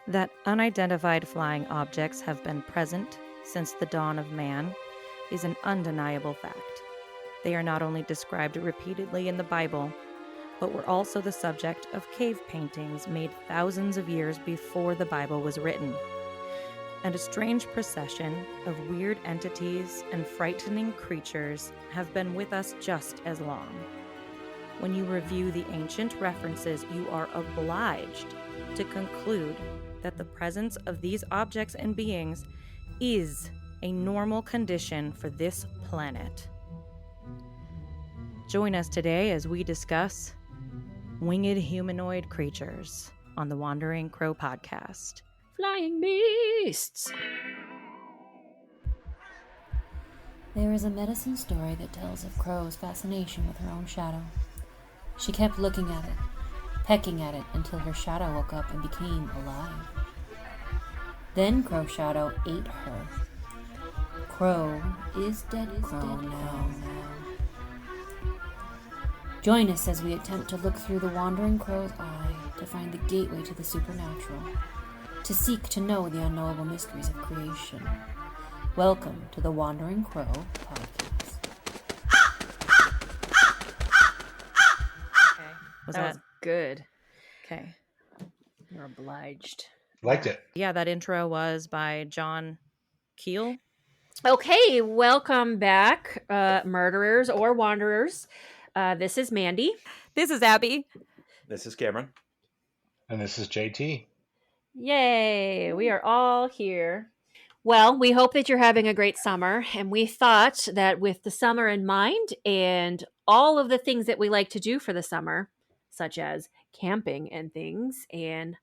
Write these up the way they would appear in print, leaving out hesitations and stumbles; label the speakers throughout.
Speaker 1: That unidentified flying objects have been present since the dawn of man is an undeniable fact. They are not only described repeatedly in the Bible, but were also the subject of cave paintings made thousands of years before the Bible was written. And a strange procession of weird entities and frightening creatures have been with us just as long. When you review the ancient references, you are obliged to conclude that the presence of these objects and beings is a normal condition for this planet. Join us today as we discuss winged humanoid creatures on the Wandering Crow podcast.
Speaker 2: Flying beasts.
Speaker 3: There is a medicine story that tells of Crow's fascination with her own shadow. She kept looking at it, pecking at it until her shadow woke up and became alive. Then Crow's shadow ate her. Crow is dead Crow now. Join us as we attempt to look through the wandering crow's eye to find the gateway to the supernatural, to seek to know the unknowable mysteries of creation. Welcome to the Wandering Crow podcast.
Speaker 2: Okay.
Speaker 1: Was
Speaker 2: that was good.
Speaker 1: okay?
Speaker 2: You're obliged.
Speaker 4: Liked it.
Speaker 1: Yeah, that intro was by John Keel.
Speaker 2: Okay, welcome back, murderers or wanderers. This is Mandy.
Speaker 1: This is Abby.
Speaker 5: This is Cameron.
Speaker 4: And this is JT.
Speaker 2: Yay, we are all here. Well, we hope that you're having a great summer, and we thought that with the summer in mind and all of the things that we like to do for the summer, such as camping and things, and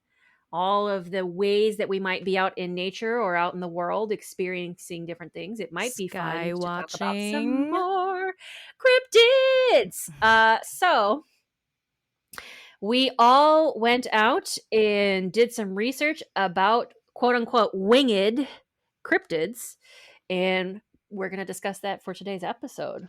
Speaker 2: all of the ways that we might be out in nature or out in the world experiencing different things, it might be fun to talk about some more cryptids. So we all went out and did some research about quote unquote winged cryptids, and we're going to discuss that for today's episode.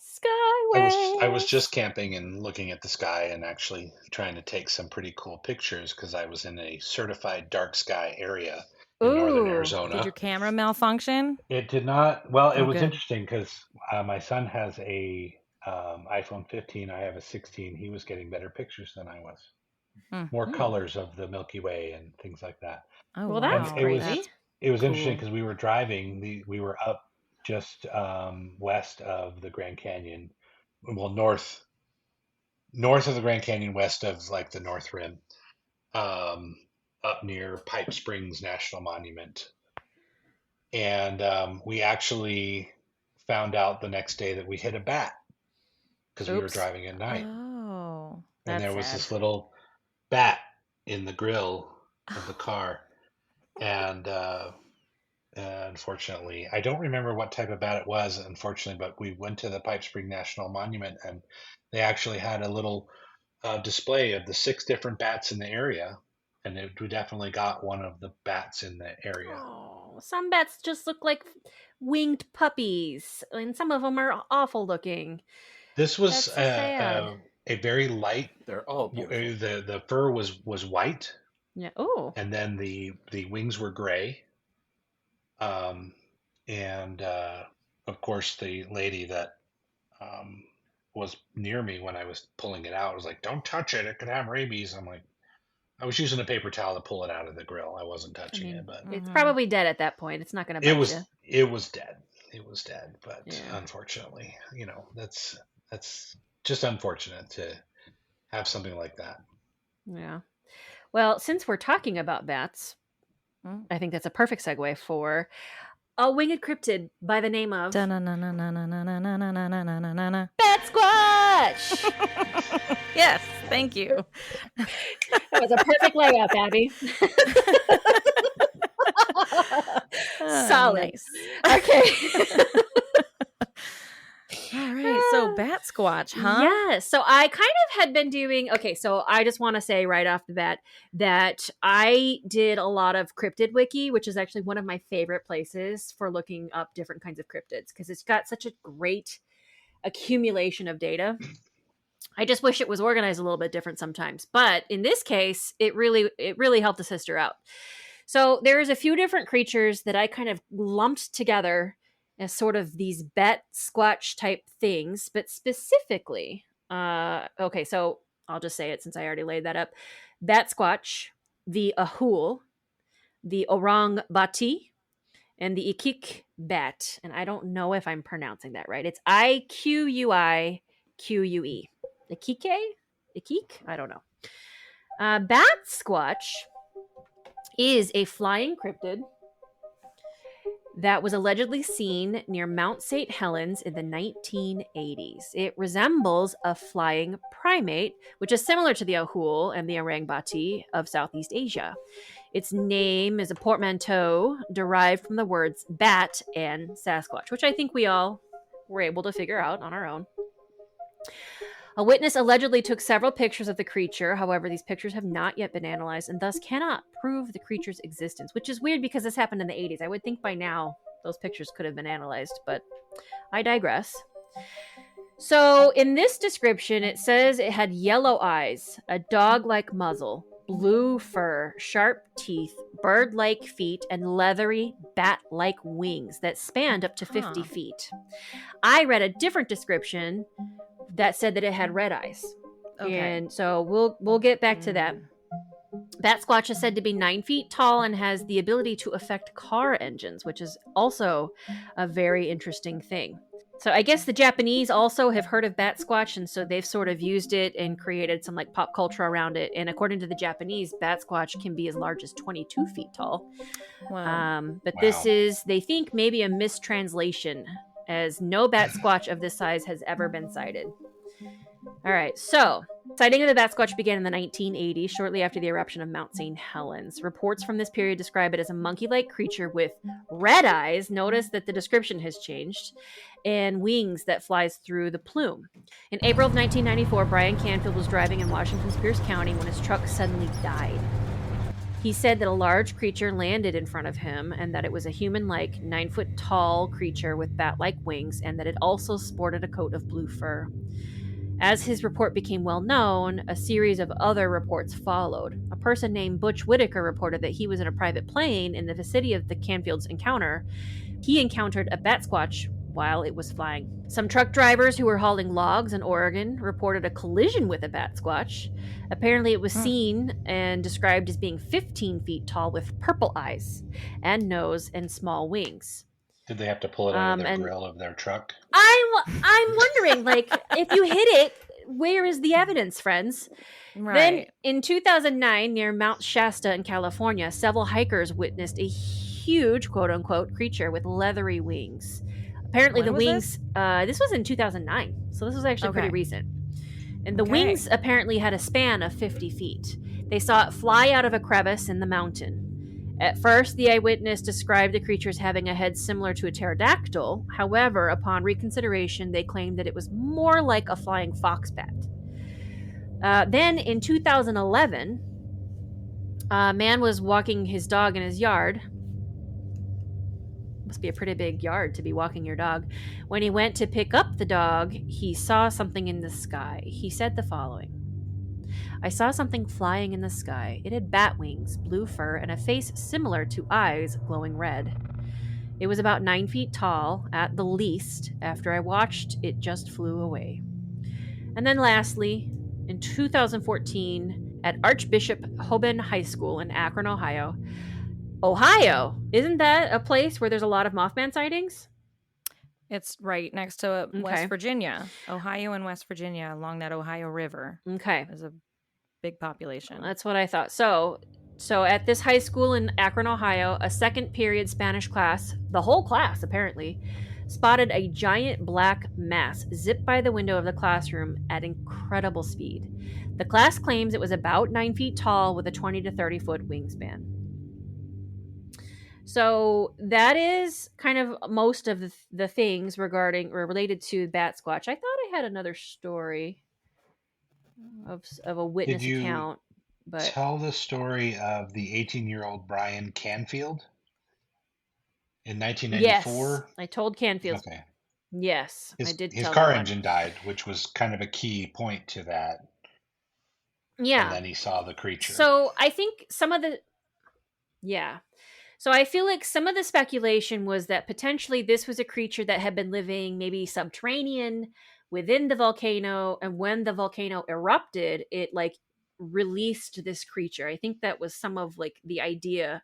Speaker 2: Skyway.
Speaker 4: I was just camping and looking at the sky and actually trying to take some pretty cool pictures because I was in a certified dark sky area in northern Arizona.
Speaker 1: Did your camera malfunction?
Speaker 4: It did not. Well, it was
Speaker 1: good.
Speaker 4: interesting because my son has a iPhone 15. I have a 16. He was getting better pictures than I was. More colors of the Milky Way and things like that.
Speaker 1: Oh,
Speaker 2: well,
Speaker 1: wow.
Speaker 2: that's crazy.
Speaker 4: It was
Speaker 1: Cool.
Speaker 4: interesting because we were driving. We were up just west of the Grand Canyon. Well, north of the Grand Canyon, west of like the North Rim, up near Pipe Springs National Monument. And we actually found out the next day that we hit a bat because we were driving at night.
Speaker 1: Oh,
Speaker 4: and there was
Speaker 2: sad.
Speaker 4: this little bat in the grill of the car. And unfortunately, I don't remember what type of bat it was, unfortunately, but we went to the Pipe Spring National Monument and they actually had a little display of the 6 different bats in the area. And we definitely got one of the bats in the area.
Speaker 2: Oh, some bats just look like winged puppies, and some of them are awful looking.
Speaker 4: This was
Speaker 2: That's so sad.
Speaker 4: a very light.
Speaker 5: They're all beautiful.
Speaker 4: The fur was white,
Speaker 2: Yeah. Oh.
Speaker 4: and then the wings were gray. And of course, the lady that was near me when I was pulling it out was like, "Don't touch it; it could have rabies." I'm like, I was using a paper towel to pull it out of the grill. I wasn't touching it, but
Speaker 2: It's probably dead at that point. It's not going to bite
Speaker 4: it was
Speaker 2: you.
Speaker 4: it was dead. It was dead, but
Speaker 2: Yeah.
Speaker 4: unfortunately, that's just unfortunate to have something like that.
Speaker 2: Yeah. Well, since we're talking about bats, I think that's a perfect segue for a winged cryptid by the name of Bat Squatch.
Speaker 1: Yes, thank you.
Speaker 2: That was a perfect layup, Abby. Solid.
Speaker 1: Nice.
Speaker 2: Okay.
Speaker 1: All right, so Bat Squatch, huh?
Speaker 2: Yeah. So I kind of had been doing, okay, so I just want to say right off the bat that I did a lot of Cryptid Wiki, which is actually one of my favorite places for looking up different kinds of cryptids because it's got such a great accumulation of data. I just wish it was organized a little bit different sometimes. But in this case, it really helped the sister out. So there's a few different creatures that I kind of lumped together as sort of these Bat Squatch type things, but specifically, okay, so I'll just say it since I already laid that up. Bat Squatch, the Ahul, the Orang Bati, and the Ikik Bat. And I don't know if I'm pronouncing that right. It's Iquique. Ikike? Ikik? I don't know. Bat Squatch is a flying cryptid that was allegedly seen near Mount St. Helens in the 1980s. It resembles a flying primate, which is similar to the Ahul and the Orangbati of Southeast Asia. Its name is a portmanteau derived from the words bat and Sasquatch, which I think we all were able to figure out on our own. A witness allegedly took several pictures of the creature. However, these pictures have not yet been analyzed and thus cannot prove the creature's existence, which is weird because this happened in the 80s. I would think by now those pictures could have been analyzed, but I digress. So in this description, it says it had yellow eyes, a dog-like muzzle, blue fur, sharp teeth, bird-like feet, and leathery bat-like wings that spanned up to 50 feet. I read a different description that said that it had red eyes. Okay. And so we'll get back to that. Bat Squatch is said to be 9 feet tall and has the ability to affect car engines, which is also a very interesting thing. So I guess the Japanese also have heard of Bat Squatch, and so they've sort of used it and created some like pop culture around it. And according to the Japanese, Bat Squatch can be as large as 22 feet tall. Wow. But this is, they think, maybe a mistranslation, as no Bat Squatch of this size has ever been sighted. All right, so sighting of the Bat Squatch began in the 1980s, shortly after the eruption of Mount St. Helens. Reports from this period describe it as a monkey-like creature with red eyes. Notice that the description has changed, and wings that flies through the plume. In April of 1994, Brian Canfield was driving in Washington's Pierce County when his truck suddenly died. He said that a large creature landed in front of him and that it was a human-like, 9-foot-tall creature with bat-like wings, and that it also sported a coat of blue fur. As his report became well known, a series of other reports followed. A person named Butch Whitaker reported that he was in a private plane in the vicinity of the Canfield's encounter. He encountered a Bat Squatch while it was flying. Some truck drivers who were hauling logs in Oregon reported a collision with a Bat Squatch. Apparently it was seen and described as being 15 feet tall with purple eyes and nose and small wings.
Speaker 4: Did they have to pull it out of the grill of their truck?
Speaker 2: I'm wondering, like, if you hit it, where is the evidence, friends? Right. Then in 2009, near Mount Shasta in California, several hikers witnessed a huge, quote-unquote, creature with leathery wings. Apparently the wings, this was in 2009, so this was actually pretty recent. And the wings apparently had a span of 50 feet. They saw it fly out of a crevice in the mountain. At first, the eyewitness described the creature as having a head similar to a pterodactyl. However, upon reconsideration, they claimed that it was more like a flying fox bat. Then, in 2011, a man was walking his dog in his yard. Must be a pretty big yard to be walking your dog. When he went to pick up the dog, he saw something in the sky. He said the following: "I saw something flying in the sky. It had bat wings, blue fur, and a face similar to eyes glowing red. It was about 9 feet tall, at the least. After I watched, it just flew away." And then lastly, in 2014, at Archbishop Hoban High School in Akron, Ohio. Ohio! Isn't that a place where there's a lot of Mothman sightings?
Speaker 1: It's right next to West Virginia. Ohio and West Virginia, along that Ohio River.
Speaker 2: Okay.
Speaker 1: There's a big population.
Speaker 2: That's what I thought. So at this high school in Akron, Ohio, a second period Spanish class, the whole class apparently, spotted a giant black mass zip by the window of the classroom at incredible speed. The class claims it was about 9 feet tall with a 20 to 30 foot wingspan. So that is kind of most of the things regarding or related to Bat Squatch. I thought I had another story of a witness account. But
Speaker 4: tell the story of the 18-year-old Brian Canfield in 1994?
Speaker 2: Yes, I told Canfield.
Speaker 4: Okay.
Speaker 2: Yes, I
Speaker 4: His
Speaker 2: did
Speaker 4: his
Speaker 2: tell that
Speaker 4: car
Speaker 2: one.
Speaker 4: engine died, which was kind of a key point to that. And
Speaker 2: Yeah.
Speaker 4: then he saw the creature.
Speaker 2: So I think yeah. So I feel like some of the speculation was that potentially this was a creature that had been living maybe subterranean within the volcano, and when the volcano erupted, it like released this creature. I think that was some of like the idea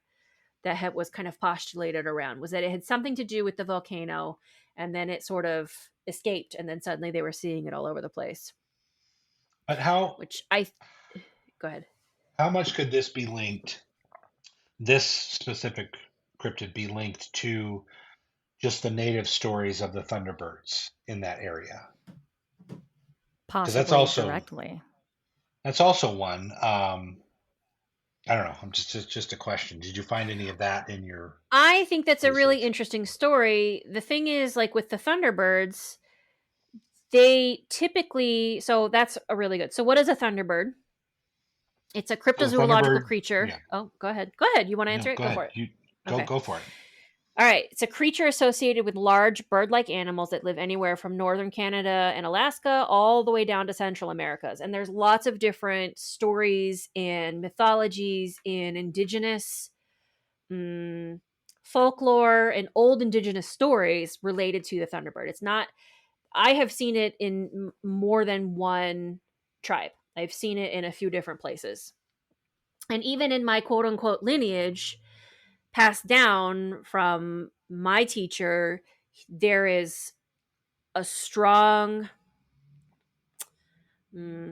Speaker 2: that was kind of postulated around, was that it had something to do with the volcano, and then it sort of escaped, and then suddenly they were seeing it all over the place.
Speaker 4: But how
Speaker 2: Which I go ahead.
Speaker 4: how much could this specific cryptid be linked to just the native stories of the Thunderbirds in that area? Because
Speaker 1: Possibly directly.
Speaker 4: that's also one. I don't know. I'm just a question. Did you find any of that in your
Speaker 2: I think that's a really
Speaker 4: research?
Speaker 2: interesting story. The thing is, like with the Thunderbirds, they typically, so that's a really good. So what is a Thunderbird? It's a
Speaker 4: So the
Speaker 2: cryptozoological
Speaker 4: Thunderbird,
Speaker 2: creature.
Speaker 4: yeah.
Speaker 2: Oh, go ahead. Go ahead. You want to
Speaker 4: No,
Speaker 2: answer it?
Speaker 4: go
Speaker 2: Go
Speaker 4: ahead.
Speaker 2: for it.
Speaker 4: You
Speaker 2: Okay.
Speaker 4: go for it.
Speaker 2: All right. It's a creature associated with large bird-like animals that live anywhere from northern Canada and Alaska all the way down to Central Americas. And there's lots of different stories and mythologies in indigenous folklore and old indigenous stories related to the Thunderbird. It's not, I have seen it in more than one tribe. I've seen it in a few different places. And even in my quote unquote lineage, passed down from my teacher, there is a strong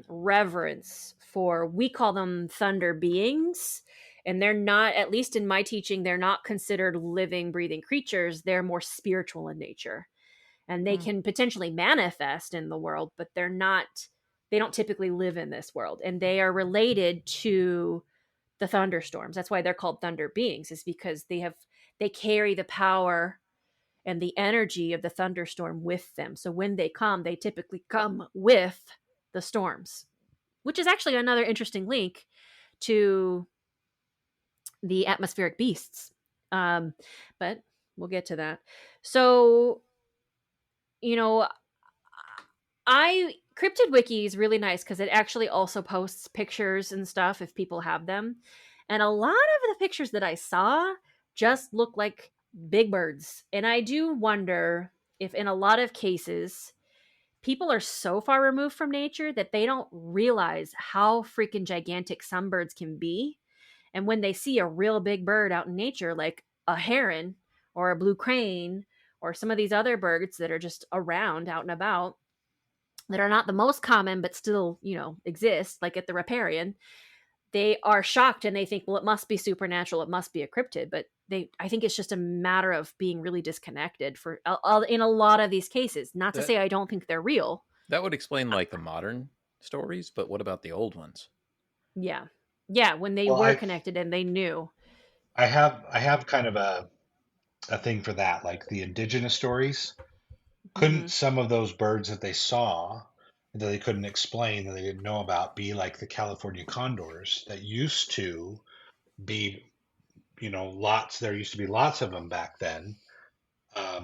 Speaker 2: reverence for, we call them thunder beings. And they're not, at least in my teaching, they're not considered living, breathing creatures. They're more spiritual in nature. And they can potentially manifest in the world, but they don't typically live in this world. And they are related to the thunderstorms. That's why they're called thunder beings, is because they carry the power and the energy of the thunderstorm with them. So when they come, they typically come with the storms, which is actually another interesting link to the atmospheric beasts. But we'll get to that. So, you know, Cryptid Wiki is really nice because it actually also posts pictures and stuff if people have them. And a lot of the pictures that I saw just look like big birds. And I do wonder if in a lot of cases people are so far removed from nature that they don't realize how freaking gigantic some birds can be. And when they see a real big bird out in nature, like a heron or a blue crane or some of these other birds that are just around out and about, that are not the most common but still, exist, like at the riparian, they are shocked and they think, well, it must be supernatural, it must be a cryptid. But I think it's just a matter of being really disconnected for in a lot of these cases. Not to say I don't think they're real.
Speaker 5: That would explain like the modern stories, but what about the old ones?
Speaker 2: Yeah, when they
Speaker 4: Well,
Speaker 2: were connected and they knew.
Speaker 4: I have kind of a thing for that, like the indigenous stories. Couldn't some of those birds that they saw that they couldn't explain, that they didn't know about, be like the California condors that used to be, lots? There used to be lots of them back then.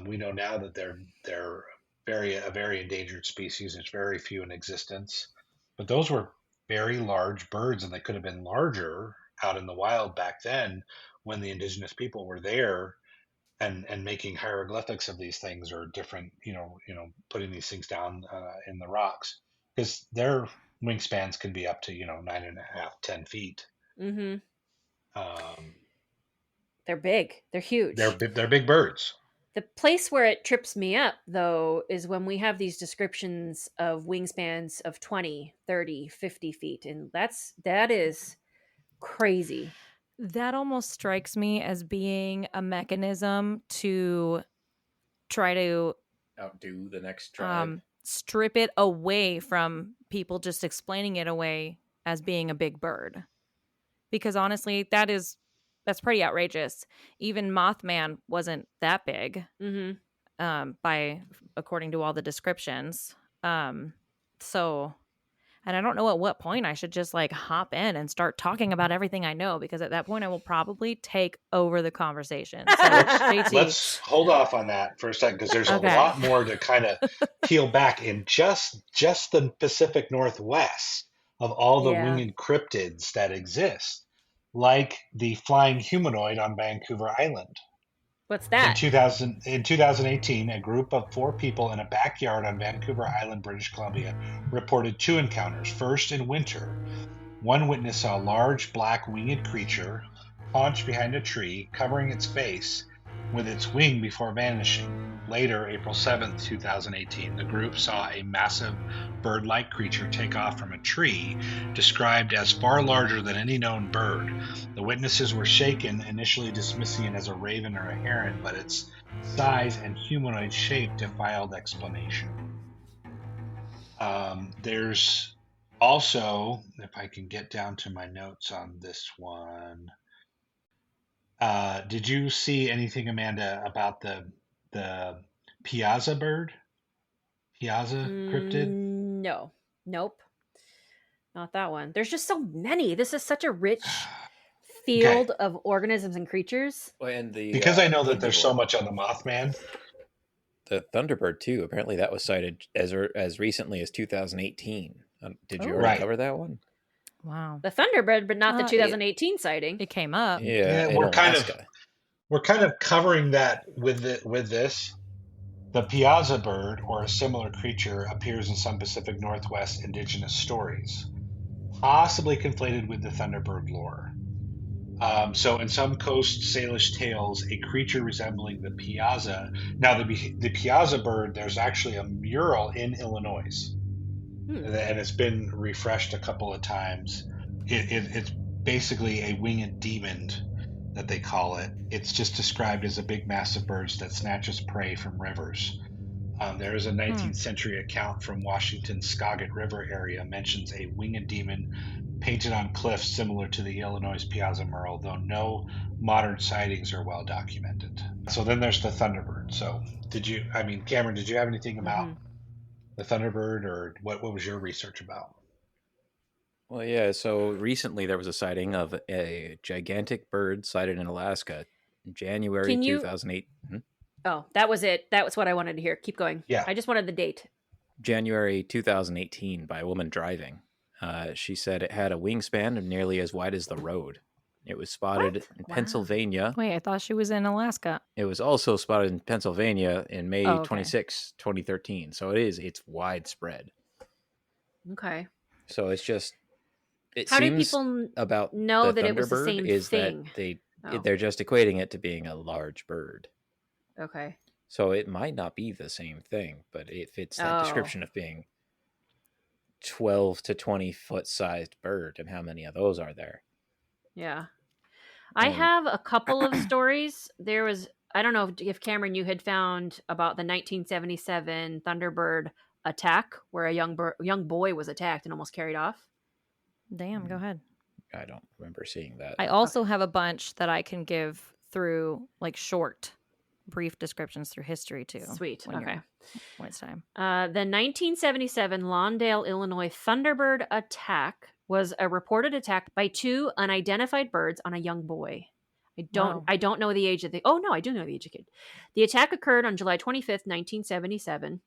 Speaker 4: We know now that they're a very endangered species. There's very few in existence, but those were very large birds, and they could have been larger out in the wild back then when the indigenous people were there and making hieroglyphics of these things, or different, putting these things down in the rocks, because their wingspans can be up to 9.5, 10 feet.
Speaker 2: Mm-hmm.
Speaker 4: Um,
Speaker 2: They're big. They're huge.
Speaker 4: they're big birds.
Speaker 2: The place where it trips me up, though, is when we have these descriptions of wingspans of 20, 30, 50 feet. And that is crazy.
Speaker 1: That almost strikes me as being a mechanism to try to
Speaker 5: outdo the next tribe.
Speaker 1: Strip it away from people just explaining it away as being a big bird. Because honestly, that's pretty outrageous. Even Mothman wasn't that big, according to all the descriptions. So And I don't know at what point I should just like hop in and start talking about everything I know, because at that point I will probably take over the conversation. So JT.
Speaker 4: Let's hold off on that for a second, because there's
Speaker 1: Okay.
Speaker 4: a lot more to kind of peel back in just the Pacific Northwest of all the
Speaker 2: Yeah.
Speaker 4: winged cryptids that exist, like the flying humanoid on Vancouver Island.
Speaker 2: What's
Speaker 4: In
Speaker 2: that?
Speaker 4: 2018, a group of 4 people in a backyard on Vancouver Island, British Columbia, reported 2 encounters. First, in winter, one witness saw a large black winged creature haunch behind a tree, covering its face with its wing before vanishing. Later, April 7th, 2018, the group saw a massive bird-like creature take off from a tree, described as far larger than any known bird. The witnesses were shaken, initially dismissing it as a raven or a heron, but its size and humanoid shape defied explanation. There's also, if I can get down to my notes on this one, did you see anything, Amanda, about the Piazza bird? Piazza cryptid?
Speaker 2: No. Nope. Not that one. There's just so many. This is such a rich field of organisms and creatures.
Speaker 5: Well, and the
Speaker 4: Because I know that there's so
Speaker 5: Thunderbird.
Speaker 4: much on the Mothman.
Speaker 5: The Thunderbird too. Apparently, that was sighted as recently as 2018. Did you
Speaker 2: Oh.
Speaker 5: already
Speaker 4: Right.
Speaker 5: cover that one?
Speaker 1: Wow.
Speaker 2: The Thunderbird, but not the
Speaker 1: It-
Speaker 2: 2018 sighting.
Speaker 1: It came up.
Speaker 5: Yeah, in
Speaker 4: we're kind
Speaker 5: Alaska.
Speaker 4: of covering that with this. The Piazza bird, or a similar creature, appears in some Pacific Northwest indigenous stories, possibly conflated with the Thunderbird lore. So in some Coast Salish tales, a creature resembling the Piazza. Now, the Piazza bird, there's actually a mural in Illinois, and it's been refreshed a couple of times. It's basically a winged demon, that they call it. It's just described as a big mass of birds that snatches prey from rivers. There is a 19th century account from Washington's Skagit River area mentions a winged demon painted on cliffs similar to the Illinois Piazza mural, though no modern sightings are well documented. So then there's the Thunderbird. So Cameron, did you have anything about the Thunderbird, or what was your research about?
Speaker 5: Well, yeah. So recently there was a sighting of a gigantic bird sighted in Alaska, January
Speaker 2: Can you-
Speaker 5: 2008.
Speaker 2: Oh, that was it. That was what I wanted to hear. Keep going.
Speaker 4: Yeah.
Speaker 2: I just wanted the date.
Speaker 5: January 2018 by a woman driving. She said it had a wingspan of nearly as wide as the road. It was spotted in
Speaker 2: Wow.
Speaker 5: Pennsylvania.
Speaker 1: Wait, I thought she was in Alaska.
Speaker 5: It was also spotted in Pennsylvania in May
Speaker 1: Oh, okay.
Speaker 5: 26, 2013. So it's widespread.
Speaker 2: Okay.
Speaker 5: So it
Speaker 2: How do
Speaker 5: seems
Speaker 2: people
Speaker 5: about
Speaker 2: know
Speaker 5: the
Speaker 2: that it was the
Speaker 5: Thunderbird
Speaker 2: same
Speaker 5: is
Speaker 2: thing?
Speaker 5: that they're just equating it to being a large bird.
Speaker 2: Okay.
Speaker 5: So it might not be the same thing, but it fits that
Speaker 2: Oh.
Speaker 5: description of being 12 to 20 foot sized bird. And how many of those are there?
Speaker 2: Yeah. I
Speaker 5: Um,
Speaker 2: have a couple of stories. There was, I don't know if Cameron, you had found about the 1977 Thunderbird attack where a young boy was attacked and almost carried off.
Speaker 1: Damn, go ahead.
Speaker 5: I don't remember seeing that.
Speaker 1: I also have a bunch that I can give through like short, brief descriptions through history too.
Speaker 2: Sweet.
Speaker 1: when
Speaker 2: Okay.
Speaker 1: when it's time.
Speaker 2: The 1977 Lawndale, Illinois Thunderbird attack was a reported attack by 2 unidentified birds on a young boy. I don't know the age of the. Oh no, I do know the age of the kid. The attack occurred on July 25th, 1977,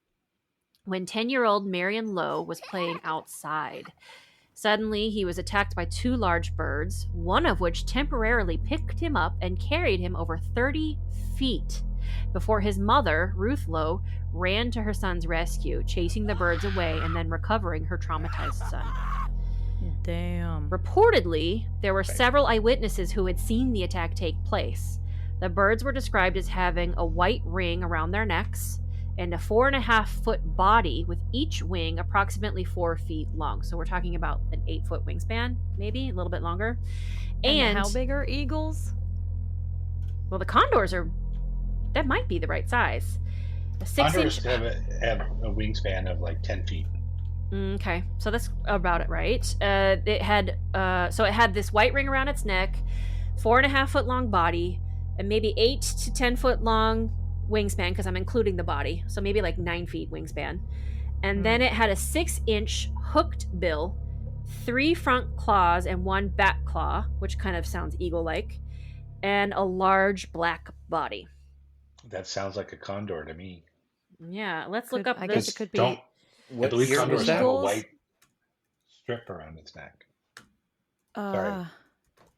Speaker 2: when 10-year-old Marion Lowe was playing outside. Suddenly, he was attacked by 2 large birds, one of which temporarily picked him up and carried him over 30 feet before his mother, Ruth Lowe, ran to her son's rescue, chasing the birds away and then recovering her traumatized son.
Speaker 1: Damn.
Speaker 2: Reportedly, there were several eyewitnesses who had seen the attack take place. The birds were described as having a white ring around their necks and a 4.5-foot body with each wing approximately 4 feet long. So we're talking about an 8-foot wingspan, maybe a little bit longer.
Speaker 1: And how big are eagles?
Speaker 2: Well, the condors that might be the right size. A 6-inch.
Speaker 4: Condors have a wingspan of like 10 feet.
Speaker 2: Okay, so that's about it, right? It had this white ring around its neck, 4.5-foot long body, and maybe 8 to 10 foot long wingspan because I'm including the body, so maybe like 9 feet wingspan. And then it had a 6-inch hooked bill, 3 front claws and 1 back claw, which kind of sounds eagle-like, and a large black body.
Speaker 4: That sounds like a condor to me.
Speaker 2: Yeah, let's look up
Speaker 1: I
Speaker 2: this.
Speaker 1: guess it could be.
Speaker 4: Don't I
Speaker 5: What
Speaker 4: believe
Speaker 5: year
Speaker 4: condors
Speaker 5: was
Speaker 4: have
Speaker 5: that?
Speaker 4: a
Speaker 1: Eagles?
Speaker 4: white strip around its neck. Sorry.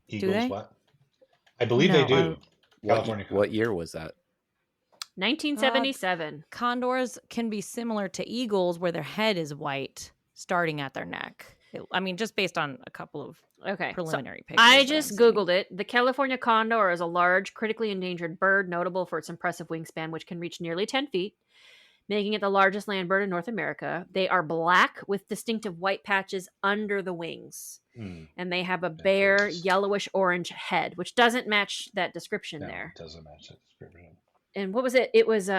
Speaker 4: Eagles,
Speaker 1: they?
Speaker 4: what? I believe they
Speaker 1: No,
Speaker 4: do. California
Speaker 5: What
Speaker 4: condors.
Speaker 5: year was that?
Speaker 2: 1977.
Speaker 1: Condors can be similar to eagles, where their head is white, starting at their neck. I mean, just based on a couple of
Speaker 2: Okay.
Speaker 1: preliminary pictures.
Speaker 2: I
Speaker 1: that
Speaker 2: just
Speaker 1: I'm seeing.
Speaker 2: Googled it. The California condor is a large, critically endangered bird notable for its impressive wingspan, which can reach nearly 10 feet, making it the largest land bird in North America. They are black with distinctive white patches under the wings. And they have a bare,
Speaker 4: Interesting.
Speaker 2: yellowish orange head, which doesn't match that description
Speaker 4: No,
Speaker 2: there.
Speaker 4: it doesn't match that description.
Speaker 2: And what was it? It was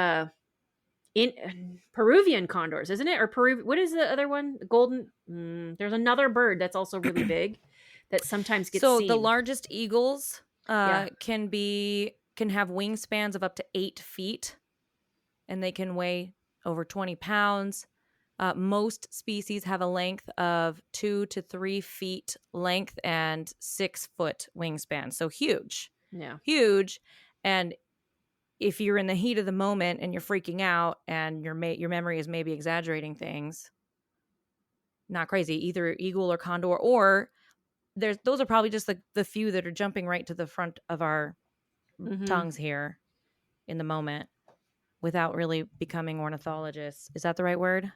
Speaker 2: in Peruvian condors, isn't it? Or what is the other one? Golden. There's another bird that's also really big that sometimes gets
Speaker 1: So
Speaker 2: seen.
Speaker 1: the largest eagles
Speaker 2: Yeah.
Speaker 1: can have wingspans of up to 8 feet, and they can weigh over 20 pounds. Most species have a length of 2 to 3 feet length and 6-foot wingspan. So huge.
Speaker 2: Yeah.
Speaker 1: Huge. And if you're in the heat of the moment and you're freaking out and your memory is maybe exaggerating things, not crazy. Either eagle or condor, or those are probably just the few that are jumping right to the front of our tongues here in the moment without really becoming ornithologists. Is that the right word?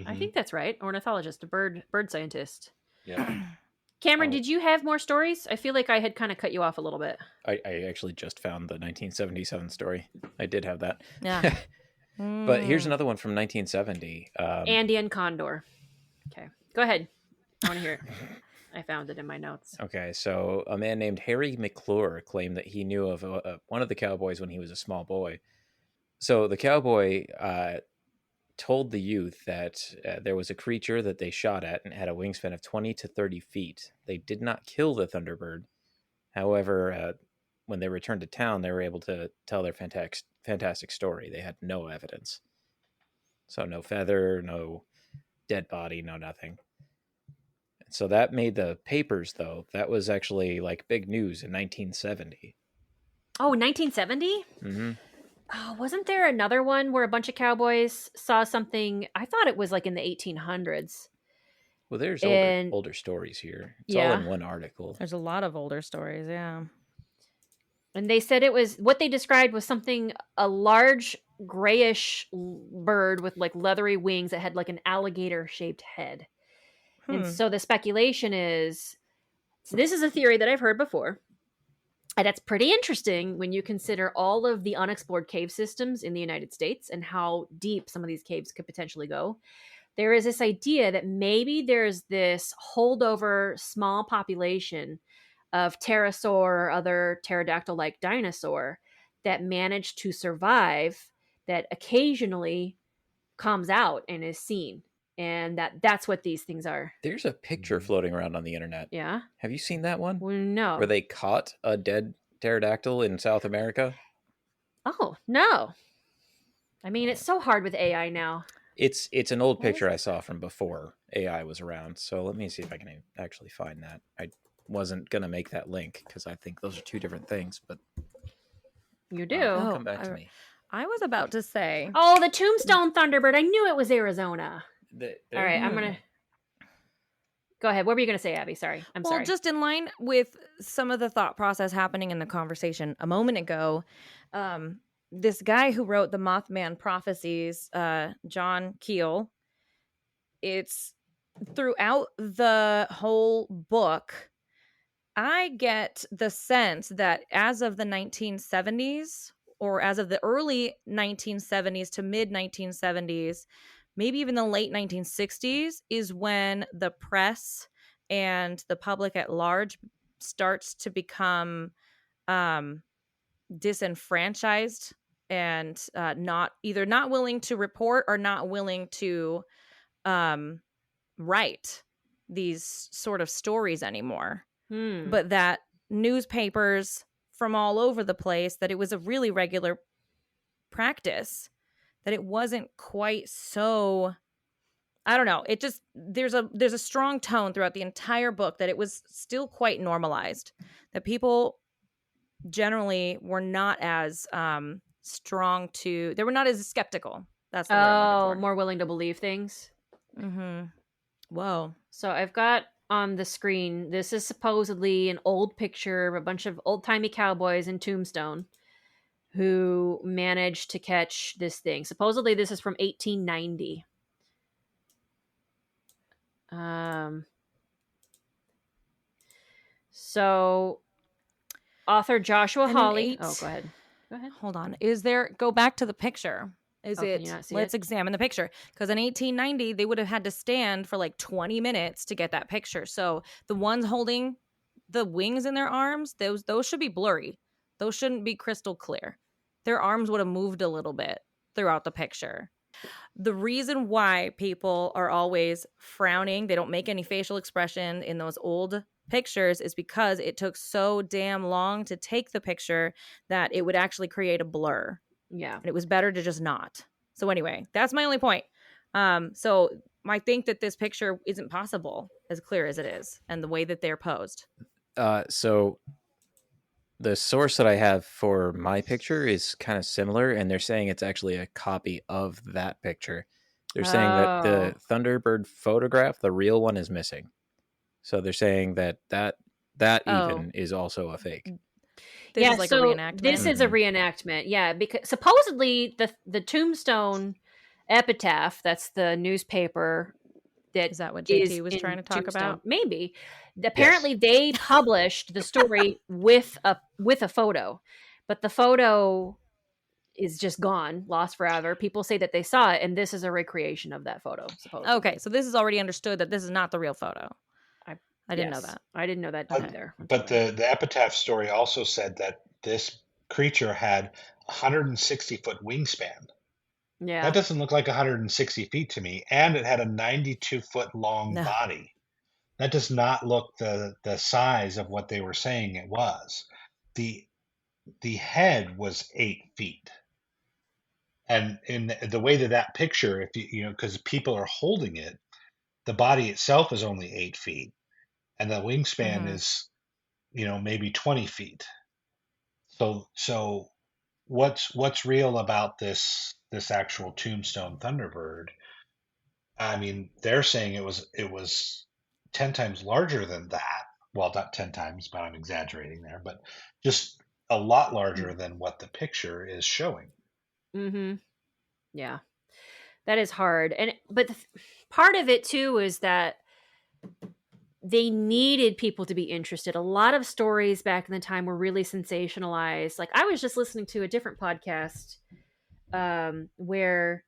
Speaker 2: I think that's right. Ornithologist, a bird scientist.
Speaker 4: Yeah.
Speaker 2: Cameron,
Speaker 5: Oh.
Speaker 2: did you have more stories? I feel like I had kind of cut you off a little bit.
Speaker 5: I actually just found the 1977 story. I did have that.
Speaker 1: Yeah.
Speaker 5: But here's another one from 1970.
Speaker 2: Andean condor. Okay, go ahead. I want to hear it. I found it in my notes.
Speaker 5: Okay, so a man named Harry McClure claimed that he knew of one of the cowboys when he was a small boy. So the cowboy told the youth that there was a creature that they shot at and had a wingspan of 20 to 30 feet. They did not kill the Thunderbird. However, when they returned to town, they were able to tell their fantastic story. They had no evidence. So no feather, no dead body, no nothing. So that made the papers, though. That was actually like big news in 1970.
Speaker 2: Oh, 1970?
Speaker 5: Mm-hmm.
Speaker 2: Oh, wasn't there another one where a bunch of cowboys saw something? I thought it was like in the 1800s.
Speaker 5: Well, there's
Speaker 2: And-
Speaker 5: older stories here. It's
Speaker 2: Yeah.
Speaker 5: all in one article.
Speaker 1: There's a lot of older stories, yeah.
Speaker 2: And they said it was what they described was a large grayish bird with like leathery wings that had like an alligator shaped head. And so the speculation is, so this is a theory that I've heard before. And that's pretty interesting when you consider all of the unexplored cave systems in the United States and how deep some of these caves could potentially go. There is this idea that maybe there's this holdover small population of pterosaur or other pterodactyl-like dinosaur that managed to survive that occasionally comes out and is seen. And that's what these things are.
Speaker 5: There's a picture floating around on the internet.
Speaker 2: Yeah?
Speaker 5: Have you seen that one?
Speaker 2: Well, no.
Speaker 5: Where they caught a dead pterodactyl in South America?
Speaker 2: Oh, no. I mean, it's so hard with AI now.
Speaker 5: It's an old picture I saw from before AI was around. So let me see if I can actually find that. I wasn't going to make that link because I think those are two different things, but
Speaker 2: You do.
Speaker 1: Oh,
Speaker 5: come back to me.
Speaker 1: I was about to say.
Speaker 2: Oh, the Tombstone Thunderbird. I knew it was Arizona. All right, I'm going to... Go ahead. What were you going to say, Abby? Sorry. I'm sorry.
Speaker 1: Well, just in line with some of the thought process happening in the conversation a moment ago, this guy who wrote the Mothman Prophecies, John Keel, it's throughout the whole book, I get the sense that as of the 1970s, or as of the early 1970s to mid 1970s, maybe even the late 1960s, is when the press and the public at large starts to become disenfranchised and not willing to report or not willing to write these sort of stories anymore. But that newspapers from all over the place, that it was a really regular practice, that it wasn't quite so I don't know. It just there's a strong tone throughout the entire book that it was still quite normalized. That people generally were not as they were not as skeptical. That's the word I'm
Speaker 2: Oh,
Speaker 1: looking
Speaker 2: more willing to believe things.
Speaker 1: for. Mm-hmm. Whoa.
Speaker 2: So I've got on the screen, this is supposedly an old picture of a bunch of old-timey cowboys in Tombstone who managed to catch this thing. Supposedly this is from 1890. So author Joshua
Speaker 1: And
Speaker 2: Hawley. Oh, go ahead. Go ahead.
Speaker 1: Hold on. Go back to the picture.
Speaker 2: Can you not see
Speaker 1: Let's
Speaker 2: it?
Speaker 1: examine the picture. Because in 1890, they would have had to stand for like 20 minutes to get that picture. So the ones holding the wings in their arms, those should be blurry. Those shouldn't be crystal clear. Their arms would have moved a little bit throughout the picture. The reason why people are always frowning, they don't make any facial expression in those old pictures, is because it took so damn long to take the picture that it would actually create a blur.
Speaker 2: Yeah.
Speaker 1: And it was better to just not. So anyway, that's my only point. So I think that this picture isn't possible as clear as it is, and the way that they're posed.
Speaker 5: So the source that I have for my picture is kind of similar, and they're saying it's actually a copy of that picture. They're saying that the Thunderbird photograph, the real one, is missing. So they're saying that even is also a fake.
Speaker 1: This is like a reenactment.
Speaker 2: This is a reenactment, yeah, because supposedly the Tombstone Epitaph, that's the newspaper
Speaker 1: is that what JT was trying to talk
Speaker 2: Tombstone,
Speaker 1: about?
Speaker 2: maybe. Apparently they published the story with a photo, but the photo is just gone, lost forever. People say that they saw it, and this is a recreation of that photo, supposedly.
Speaker 1: Okay, so this is already understood that this is not the real photo. I didn't know that.
Speaker 2: I didn't know that either.
Speaker 4: But the epitaph story also said that this creature had 160-foot wingspan.
Speaker 2: Yeah.
Speaker 4: That doesn't look like 160 feet to me. And it had a 92-foot long
Speaker 1: No.
Speaker 4: body. That does not look the size of what they were saying it was. The head was 8 feet. And in the way that picture, if because people are holding it, the body itself is only 8 feet. And the wingspan is, maybe 20 feet. So what's real about this actual Tombstone Thunderbird? I mean, they're saying it was 10 times larger than that. Well, not 10 times, but I'm exaggerating there, but just a lot larger than what the picture is showing.
Speaker 2: Mm-hmm. Yeah. That is hard. But part of it too is that they needed people to be interested. A lot of stories back in the time were really sensationalized. Like I was just listening to a different podcast where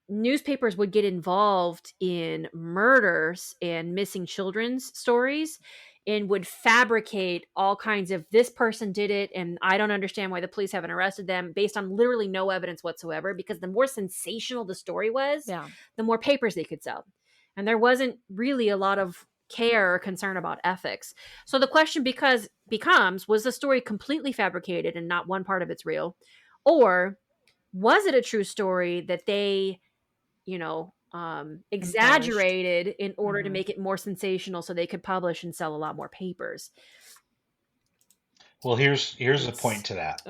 Speaker 2: newspapers would get involved in murders and missing children's stories and would fabricate all kinds of this person did it and I don't understand why the police haven't arrested them based on literally no evidence whatsoever, because the more sensational the story was, the more papers they could sell. And there wasn't really a lot of care or concern about ethics. So the question becomes, was the story completely fabricated and not one part of it's real? Or was it a true story that they, exaggerated in order to make it more sensational so they could publish and sell a lot more papers?
Speaker 4: Well, here's the point to that.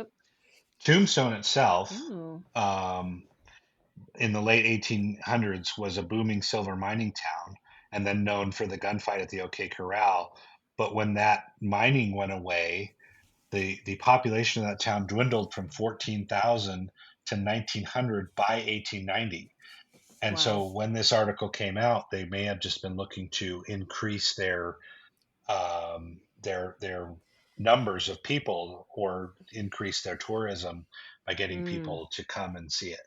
Speaker 4: Tombstone itself, in the late 1800s, was a booming silver mining town, and then known for the gunfight at the OK Corral. But when that mining went away, the population of that town dwindled from 14,000 to 1,900 by 1890. And so when this article came out, they may have just been looking to increase their numbers of people or increase their tourism by getting people to come and see it.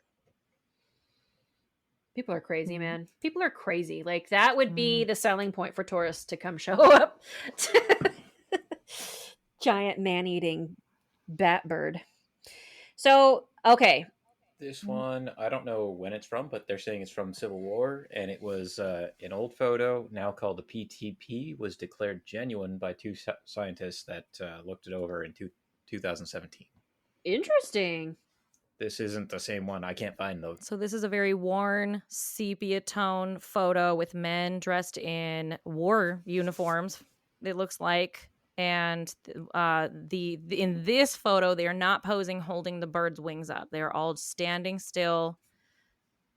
Speaker 2: People are crazy, man. People are crazy. Like that would be the selling point for tourists to come show up. Giant man-eating bat bird. So, okay.
Speaker 5: This one, I don't know when it's from, but they're saying it's from Civil War, and it was an old photo, now called the PTP, was declared genuine by two scientists that looked it over in 2017.
Speaker 2: Interesting.
Speaker 5: this isn't the same one. I can't find those.
Speaker 1: So this is a very worn sepia tone photo with men dressed in war uniforms, it looks like. And in this photo, they are not posing holding the bird's wings up. They are all standing still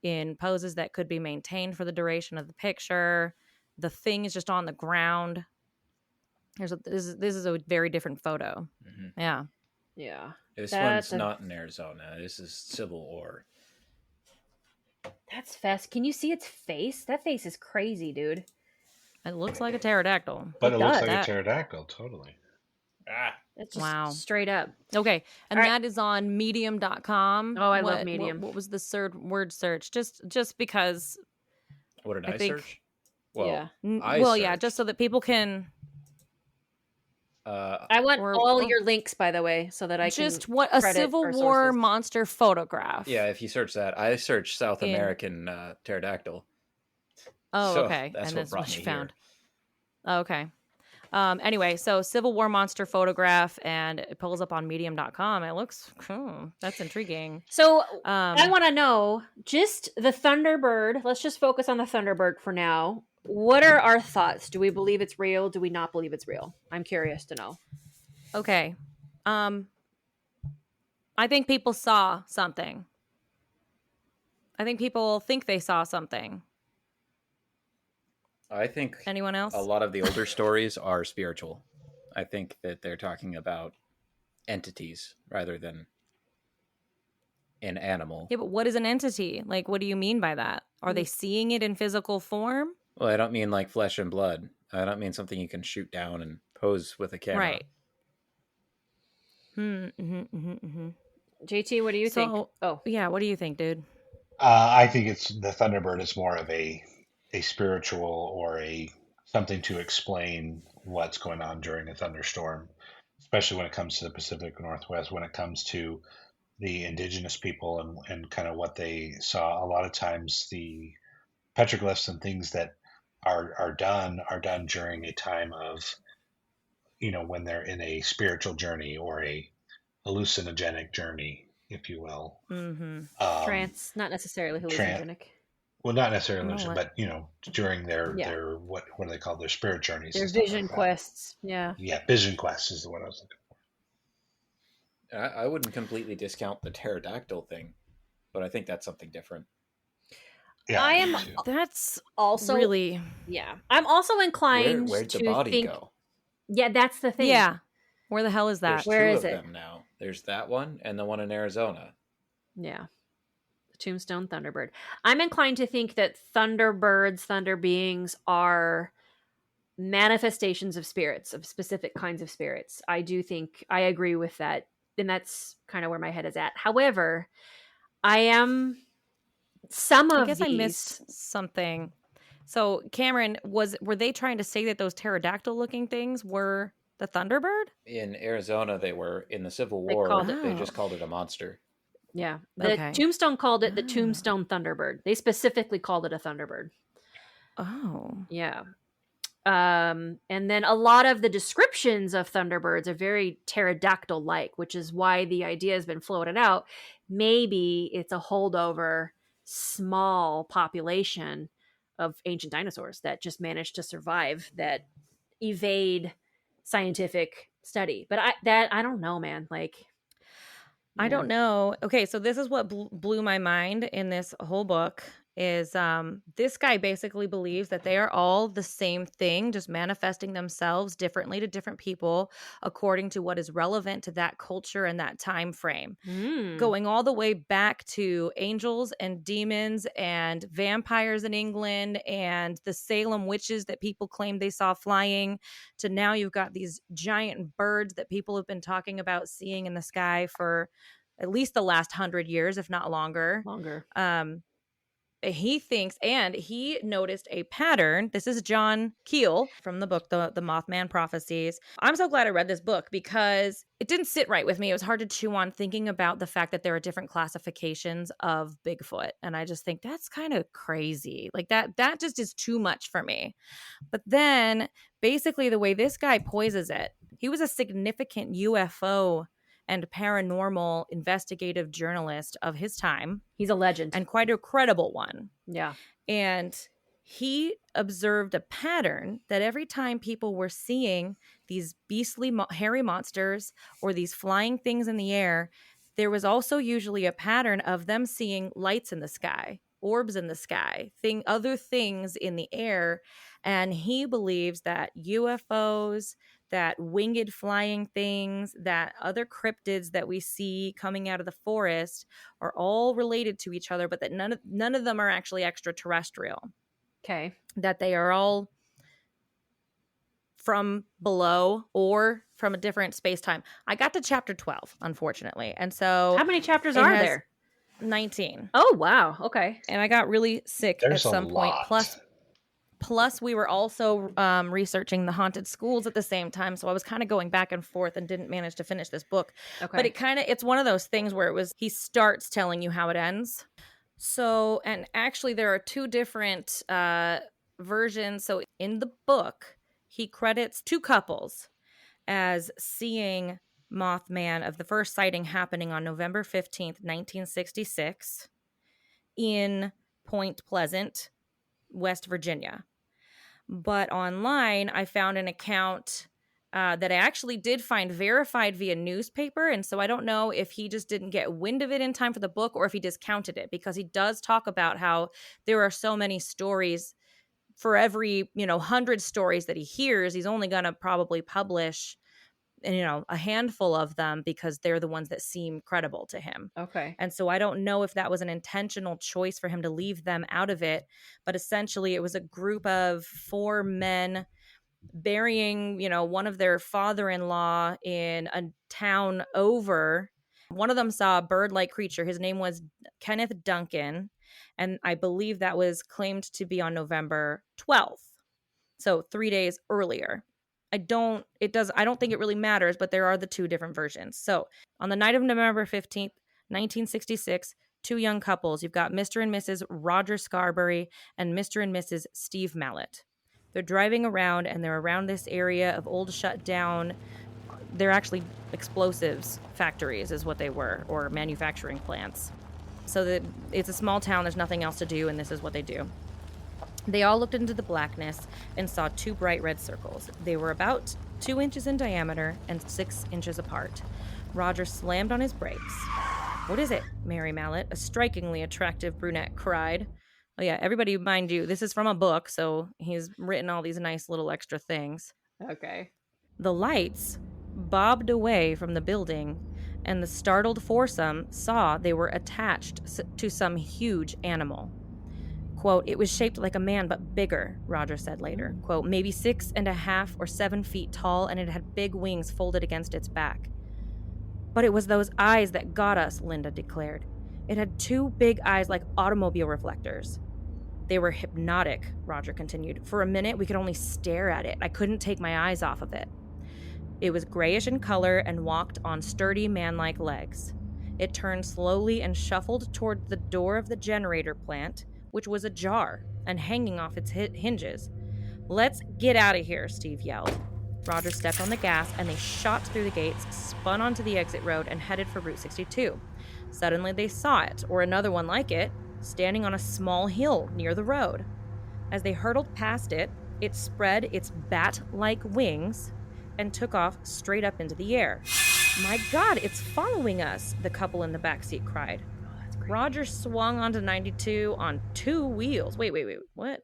Speaker 1: in poses that could be maintained for the duration of the picture. The thing is just on the ground. This is a very different photo.
Speaker 5: Mm-hmm.
Speaker 1: Yeah.
Speaker 2: Yeah.
Speaker 5: This one's not in Arizona. This is Civil War.
Speaker 2: That's fast. Can you see its face? That face is crazy, dude.
Speaker 1: It looks like a pterodactyl.
Speaker 4: But it looks like
Speaker 1: That-
Speaker 4: a pterodactyl, totally.
Speaker 2: It's just
Speaker 1: Wow.
Speaker 2: straight up.
Speaker 1: Okay. And
Speaker 2: All right.
Speaker 1: that is on medium.com.
Speaker 2: Oh, I love Medium.
Speaker 1: What was the word search? Just because.
Speaker 5: What did
Speaker 1: I
Speaker 5: I
Speaker 1: think-
Speaker 5: search? Well,
Speaker 2: Yeah.
Speaker 1: Yeah, just so that people can.
Speaker 2: I want all your links, by the way, so that I
Speaker 1: Just
Speaker 2: can
Speaker 1: what a
Speaker 2: credit
Speaker 1: Civil
Speaker 2: our
Speaker 1: War
Speaker 2: sources.
Speaker 1: monster photograph.
Speaker 5: yeah, if you search that, I searched South
Speaker 1: In-
Speaker 5: American pterodactyl.
Speaker 1: Oh,
Speaker 5: So
Speaker 1: okay.
Speaker 5: that's
Speaker 1: And
Speaker 5: what
Speaker 1: that's
Speaker 5: brought
Speaker 1: what you
Speaker 5: me
Speaker 1: found. Okay. Anyway, so Civil War monster photograph, and it pulls up on medium.com. It looks cool. That's intriguing.
Speaker 2: So I want to know just the Thunderbird. Let's just focus on the Thunderbird for now. What are our thoughts? Do we believe it's real? Do we not believe it's real? I'm curious to know.
Speaker 1: Okay. I think people saw something. I think people think they saw something.
Speaker 5: I think
Speaker 1: Anyone else?
Speaker 5: a lot of the older stories are spiritual. I think that they're talking about entities rather than an animal.
Speaker 1: Yeah, but what is an entity? Like, what do you mean by that? Are they seeing it in physical form?
Speaker 5: Well, I don't mean like flesh and blood. I don't mean something you can shoot down and pose with a camera.
Speaker 1: Right.
Speaker 2: JT, what do you think? Oh,
Speaker 1: yeah. What do you think, dude?
Speaker 4: I think it's the Thunderbird is more of a spiritual or a something to explain what's going on during a thunderstorm, especially when it comes to the Pacific Northwest, when it comes to the indigenous people and kind of what they saw. A lot of times the petroglyphs and things that are done during a time of, when they're in a spiritual journey or a hallucinogenic journey, if you will.
Speaker 1: Mm-hmm.
Speaker 2: trance, not necessarily hallucinogenic.
Speaker 4: Well, not necessarily
Speaker 1: No,
Speaker 4: illusion,
Speaker 1: what-
Speaker 4: but during their what are they called? Their spirit journeys.
Speaker 2: Their
Speaker 4: and stuff
Speaker 2: vision
Speaker 4: like that.
Speaker 2: quests. Yeah.
Speaker 4: Yeah, vision quests is the word I was looking for.
Speaker 5: I wouldn't completely discount the pterodactyl thing, but I think that's something different.
Speaker 4: Yeah,
Speaker 2: I
Speaker 4: me
Speaker 2: am
Speaker 4: too.
Speaker 1: That's
Speaker 2: Also,
Speaker 1: really.
Speaker 2: yeah. I'm also inclined
Speaker 5: Where'd the
Speaker 2: to
Speaker 5: body
Speaker 2: think.
Speaker 5: go?
Speaker 2: Yeah, that's the thing.
Speaker 1: Yeah. Where the hell is that?
Speaker 5: There's
Speaker 2: Where
Speaker 5: two
Speaker 2: is
Speaker 5: of
Speaker 2: it?
Speaker 5: them now. There's that one and the one in Arizona.
Speaker 2: Yeah. The Tombstone Thunderbird. I'm inclined to think that Thunderbirds, Thunder beings are manifestations of spirits, of specific kinds of spirits. I do think I agree with that. And that's kind of where my head is at. However, I am some of
Speaker 1: I guess
Speaker 2: these.
Speaker 1: I missed something. So, Cameron, were they trying to say that those pterodactyl looking things were the Thunderbird?
Speaker 5: In Arizona, they were. In the Civil
Speaker 2: They
Speaker 5: War,
Speaker 2: called
Speaker 5: they
Speaker 1: it-
Speaker 5: just called it a monster.
Speaker 2: Yeah. The
Speaker 1: Okay.
Speaker 2: Tombstone called it the
Speaker 1: Ah.
Speaker 2: Tombstone Thunderbird. They specifically called it a Thunderbird.
Speaker 1: Oh.
Speaker 2: Yeah. And then a lot of the descriptions of Thunderbirds are very pterodactyl like, which is why the idea has been floated out. Maybe it's a holdover small population of ancient dinosaurs that just managed to survive, that evade scientific study. But I don't know, man. Like,
Speaker 1: I don't know. Okay, so this is what blew my mind in this whole book is this guy basically believes that they are all the same thing, just manifesting themselves differently to different people according to what is relevant to that culture and that time frame. Going all the way back to angels and demons and vampires in England and the Salem witches that people claim they saw flying, to now you've got these giant birds that people have been talking about seeing in the sky for at least the last 100 years, if not longer. He thinks, and he noticed a pattern. This is John Keel from the book, the Mothman Prophecies. I'm so glad I read this book because it didn't sit right with me. It was hard to chew on thinking about the fact that there are different classifications of Bigfoot. And I just think that's kind of crazy. Like that just is too much for me. But then basically the way this guy poises it, he was a significant UFO and paranormal investigative journalist of his time,
Speaker 2: He's a legend.
Speaker 1: and quite a credible one.
Speaker 2: Yeah.
Speaker 1: And he observed a pattern that every time people were seeing these beastly hairy monsters or these flying things in the air, there was also usually a pattern of them seeing lights in the sky, orbs in the sky, other things in the air. And he believes that UFOs, that winged flying things, that other cryptids that we see coming out of the forest are all related to each other, but that none of them are actually extraterrestrial.
Speaker 2: Okay.
Speaker 1: That they are all from below or from a different space-time. I got to chapter 12, unfortunately. And so
Speaker 2: how many chapters are there?
Speaker 1: 19.
Speaker 2: Oh, wow. Okay.
Speaker 1: And I got really sick
Speaker 4: There's
Speaker 1: at some
Speaker 4: a
Speaker 1: point.
Speaker 4: lot.
Speaker 1: Plus, we were also researching the haunted schools at the same time. So I was kind of going back and forth and didn't manage to finish this book.
Speaker 2: Okay.
Speaker 1: But it's one of those things where he starts telling you how it ends. So, and actually there are two different versions. So in the book, he credits two couples as seeing Mothman, of the first sighting happening on November 15th, 1966 in Point Pleasant, West Virginia. But online, I found an account that I actually did find verified via newspaper. And so I don't know if he just didn't get wind of it in time for the book or if he discounted it, because he does talk about how there are so many stories. For every, 100 stories that he hears, he's only going to probably publish, a handful of them because they're the ones that seem credible to him.
Speaker 2: Okay.
Speaker 1: And so I don't know if that was an intentional choice for him to leave them out of it, but essentially it was a group of 4 men burying, one of their father-in-law in a town over. One of them saw a bird-like creature. His name was Kenneth Duncan, and I believe that was claimed to be on November 12th. So 3 days earlier. I don't think it really matters, but there are the two different versions. So on the night of November 15th, 1966, 2 young couples. You've got Mr. and Mrs. Roger Scarberry and Mr. and Mrs. Steve Mallet. They're driving around, and they're around this area of old shut down. They're actually explosives factories is what they were, or manufacturing plants. So it's a small town. There's nothing else to do, and this is what they do. They all looked into the blackness and saw 2 bright red circles. They were about 2 inches in diameter and 6 inches apart. Roger slammed on his brakes. "What is it?" Mary Mallet, a strikingly attractive brunette, cried. Oh yeah, everybody, mind you, this is from a book, so he's written all these nice little extra things.
Speaker 2: Okay.
Speaker 1: The lights bobbed away from the building, and the startled foursome saw they were attached to some huge animal. Quote, "It was shaped like a man, but bigger," Roger said later. Quote, "Maybe 6.5 or 7 feet tall, and it had big wings folded against its back." "But it was those eyes that got us," Linda declared. "It had 2 big eyes like automobile reflectors." "They were hypnotic," Roger continued. "For a minute, we could only stare at it. I couldn't take my eyes off of it. It was grayish in color and walked on sturdy man-like legs. It turned slowly and shuffled toward the door of the generator plant, which was ajar and hanging off its hinges. Let's get out of here," Steve yelled. Roger stepped on the gas, and they shot through the gates, spun onto the exit road, and headed for Route 62. Suddenly they saw it, or another one like it, standing on a small hill near the road. As they hurtled past it, it spread its bat-like wings and took off straight up into the air. "My God, it's following us," the couple in the backseat cried. Roger swung onto 92 on 2 wheels. Wait, what?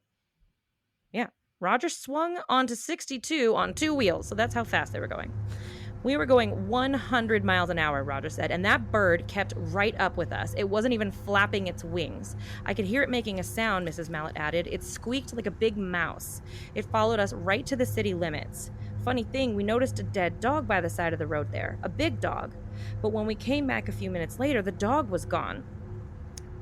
Speaker 1: Yeah, Roger swung onto 62 on 2 wheels, so that's how fast they were going. "We were going 100 miles an hour," Roger said, "and that bird kept right up with us. It wasn't even flapping its wings. I could hear it making a sound," Mrs. Mallet added. "It squeaked like a big mouse. It followed us right to the city limits. Funny thing, we noticed a dead dog by the side of the road there, a big dog. But when we came back a few minutes later, the dog was gone."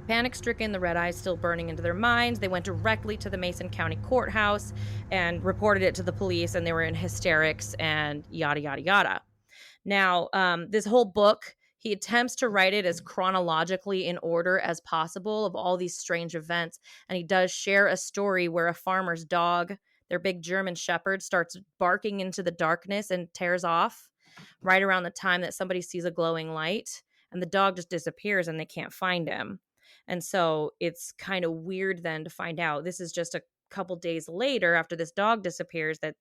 Speaker 1: Panic-stricken, the red eyes still burning into their minds, they went directly to the Mason County Courthouse and reported it to the police, and they were in hysterics and yada, yada, yada. Now, this whole book, he attempts to write it as chronologically in order as possible of all these strange events, and he does share a story where a farmer's dog, their big German shepherd, starts barking into the darkness and tears off. right around the time that somebody sees a glowing light, and the dog just disappears and they can't find him. And so it's kind of weird then to find out this is just a couple days later after this dog disappears that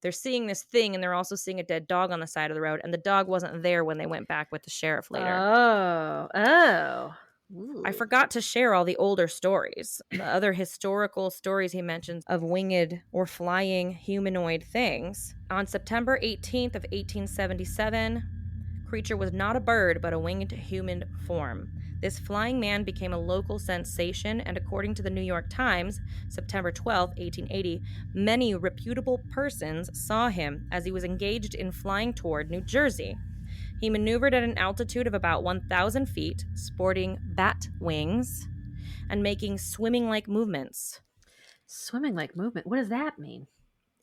Speaker 1: they're seeing this thing, and they're also seeing a dead dog on the side of the road, and the dog wasn't there when they went back with the sheriff later.
Speaker 2: Oh.
Speaker 1: I forgot to share all the older stories, the other historical stories he mentions of winged or flying humanoid things. On September 18th of 1877, creature was not a bird but a winged human form. This flying man became a local sensation, and according to the New York Times, September 12, 1880, many reputable persons saw him as he was engaged in flying toward New Jersey. He maneuvered at an altitude of about 1,000 feet, sporting bat wings and making swimming-like movements.
Speaker 2: Swimming-like movement? What does that mean?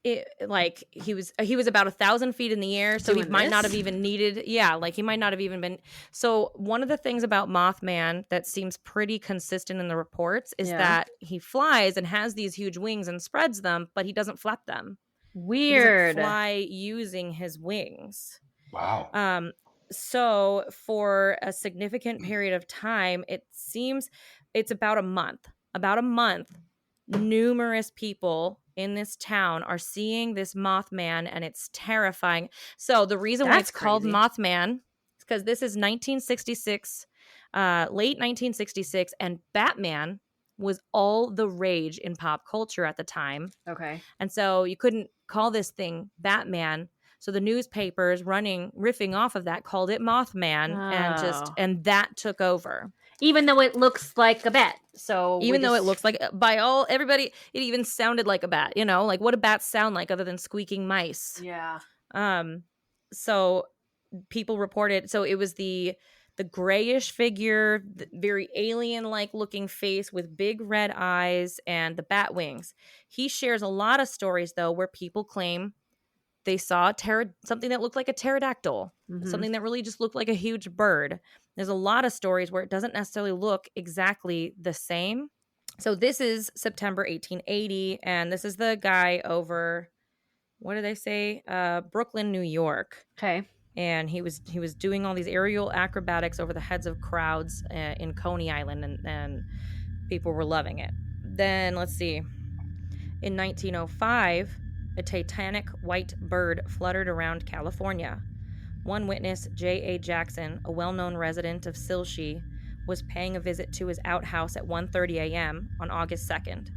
Speaker 1: He was about 1,000 feet in the air, so he might not have even needed. Yeah, like he might not have even been. So one of the things about Mothman that seems pretty consistent in the reports is that he flies and has these huge wings and spreads them, but he doesn't flap them.
Speaker 2: Weird.
Speaker 1: He doesn't fly using his wings.
Speaker 4: Wow.
Speaker 1: So for a significant period of time, it seems it's about a month. Numerous people in this town are seeing this Mothman, and it's terrifying. So the reason why it's called Mothman is because this is 1966, late 1966, and Batman was all the rage in pop culture at the time.
Speaker 2: Okay.
Speaker 1: And so you couldn't call this thing Batman. So the newspapers riffing off of that called it Mothman, and that took over.
Speaker 2: Even though it looks like a bat. So
Speaker 1: even though it looks like, everybody, it even sounded like a bat, like what do bats sound like other than squeaking mice?
Speaker 2: Yeah.
Speaker 1: So people reported, so it was the grayish figure, the very alien-like looking face with big red eyes and the bat wings. He shares a lot of stories though where people claim they saw something that looked like a pterodactyl, something that really just looked like a huge bird. There's a lot of stories where it doesn't necessarily look exactly the same. So this is September 1880, and this is the guy over, what do they say? Brooklyn, New York.
Speaker 2: Okay.
Speaker 1: And he was doing all these aerial acrobatics over the heads of crowds in Coney Island, and people were loving it. Then let's see. In 1905, a titanic white bird fluttered around California. One witness, J.A. Jackson, a well-known resident of Silshee, was paying a visit to his outhouse at 1:30 a.m. on August 2nd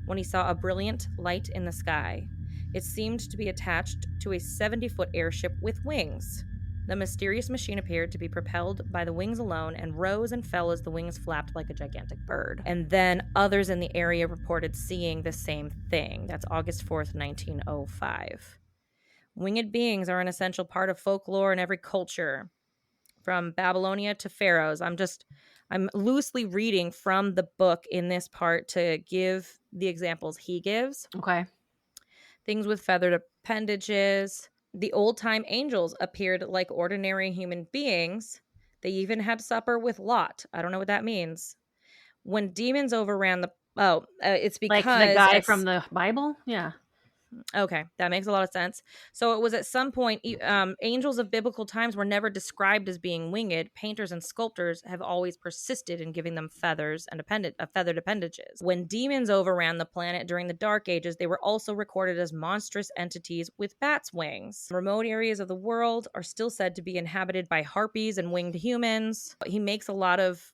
Speaker 1: when he saw a brilliant light in the sky. It seemed to be attached to a 70-foot airship with wings. The mysterious machine appeared to be propelled by the wings alone and rose and fell as the wings flapped like a gigantic bird. And then others in the area reported seeing the same thing. That's August 4th, 1905. Winged beings are an essential part of folklore in every culture, from Babylonia to pharaohs. I'm loosely reading from the book in this part to give the examples he gives.
Speaker 2: Okay.
Speaker 1: Things with feathered appendages. The old-time angels appeared like ordinary human beings. They even had supper with Lot. I don't know what that means. When demons overran it's because...
Speaker 2: Like the guy from the Bible? Yeah.
Speaker 1: Okay, that makes a lot of sense. So it was at some point, angels of biblical times were never described as being winged. Painters and sculptors have always persisted in giving them feathers and feathered appendages. When demons overran the planet during the Dark Ages, they were also recorded as monstrous entities with bats' wings. Remote areas of the world are still said to be inhabited by harpies and winged humans. He makes a lot of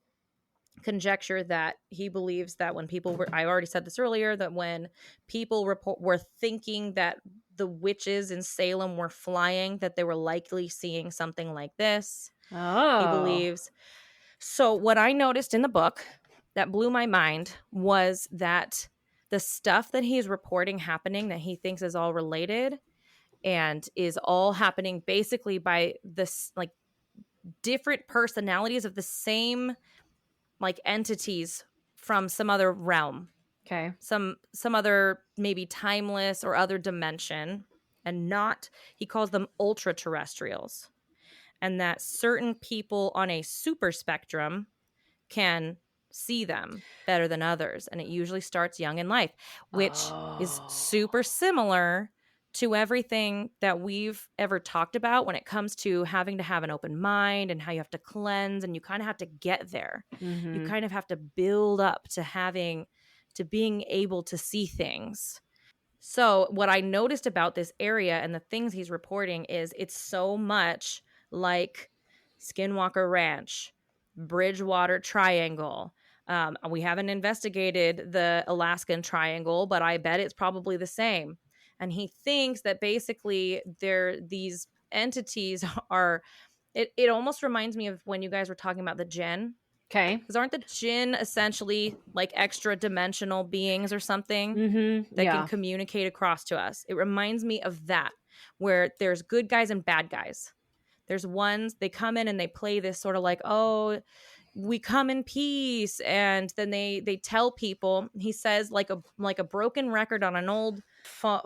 Speaker 1: conjecture that he believes that when people were, I already said this earlier, that when people were thinking that the witches in Salem were flying, that they were likely seeing something like this.
Speaker 2: Oh.
Speaker 1: He believes. So what I noticed in the book that blew my mind was that the stuff that he's reporting happening that he thinks is all related and is all happening basically by this, like, different personalities of the same, like, entities from some other realm.
Speaker 2: Okay.
Speaker 1: Some other maybe timeless or other dimension, and not, he calls them ultra terrestrials. And that certain people on a super spectrum can see them better than others. And it usually starts young in life, which is super similar to everything that we've ever talked about when it comes to having to have an open mind and how you have to cleanse and you kind of have to get there. You kind of have to build up to being able to see things. So what I noticed about this area and the things he's reporting is it's so much like Skinwalker Ranch, Bridgewater Triangle. We haven't investigated the Alaskan Triangle, but I bet it's probably the same. And he thinks that basically these entities are, it almost reminds me of when you guys were talking about the Jinn.
Speaker 2: Okay.
Speaker 1: Because aren't the Jinn essentially like extra dimensional beings or something that can communicate across to us? It reminds me of that, where there's good guys and bad guys. There's ones, they come in and they play this sort of like, oh, we come in peace, and then they tell people. He says like a broken record on an old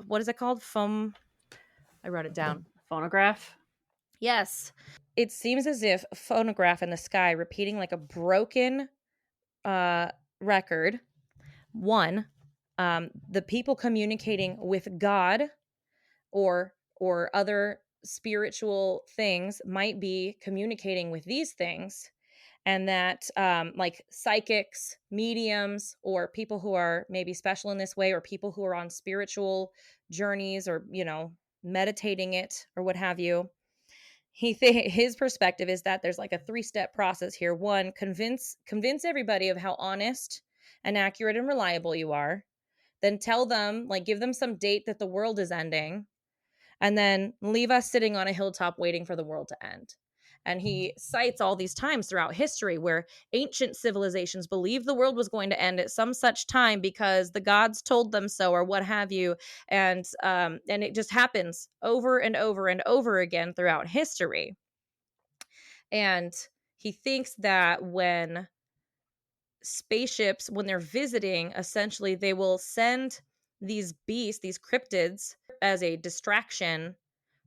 Speaker 1: what is it called? I wrote it down.
Speaker 2: Phonograph.
Speaker 1: Yes. It seems as if a phonograph in the sky repeating like a broken record. One, the people communicating with God or other spiritual things might be communicating with these things, and that like psychics, mediums, or people who are maybe special in this way, or people who are on spiritual journeys, or meditating it or what have you. His perspective is that there's like a 3-step process here. One, convince everybody of how honest and accurate and reliable you are. Then tell them, like, give them some date that the world is ending, and then leave us sitting on a hilltop waiting for the world to end. And he cites all these times throughout history where ancient civilizations believed the world was going to end at some such time because the gods told them so, or what have you. And it just happens over and over and over again throughout history. And he thinks that when spaceships, when they're visiting, essentially they will send these beasts, these cryptids, as a distraction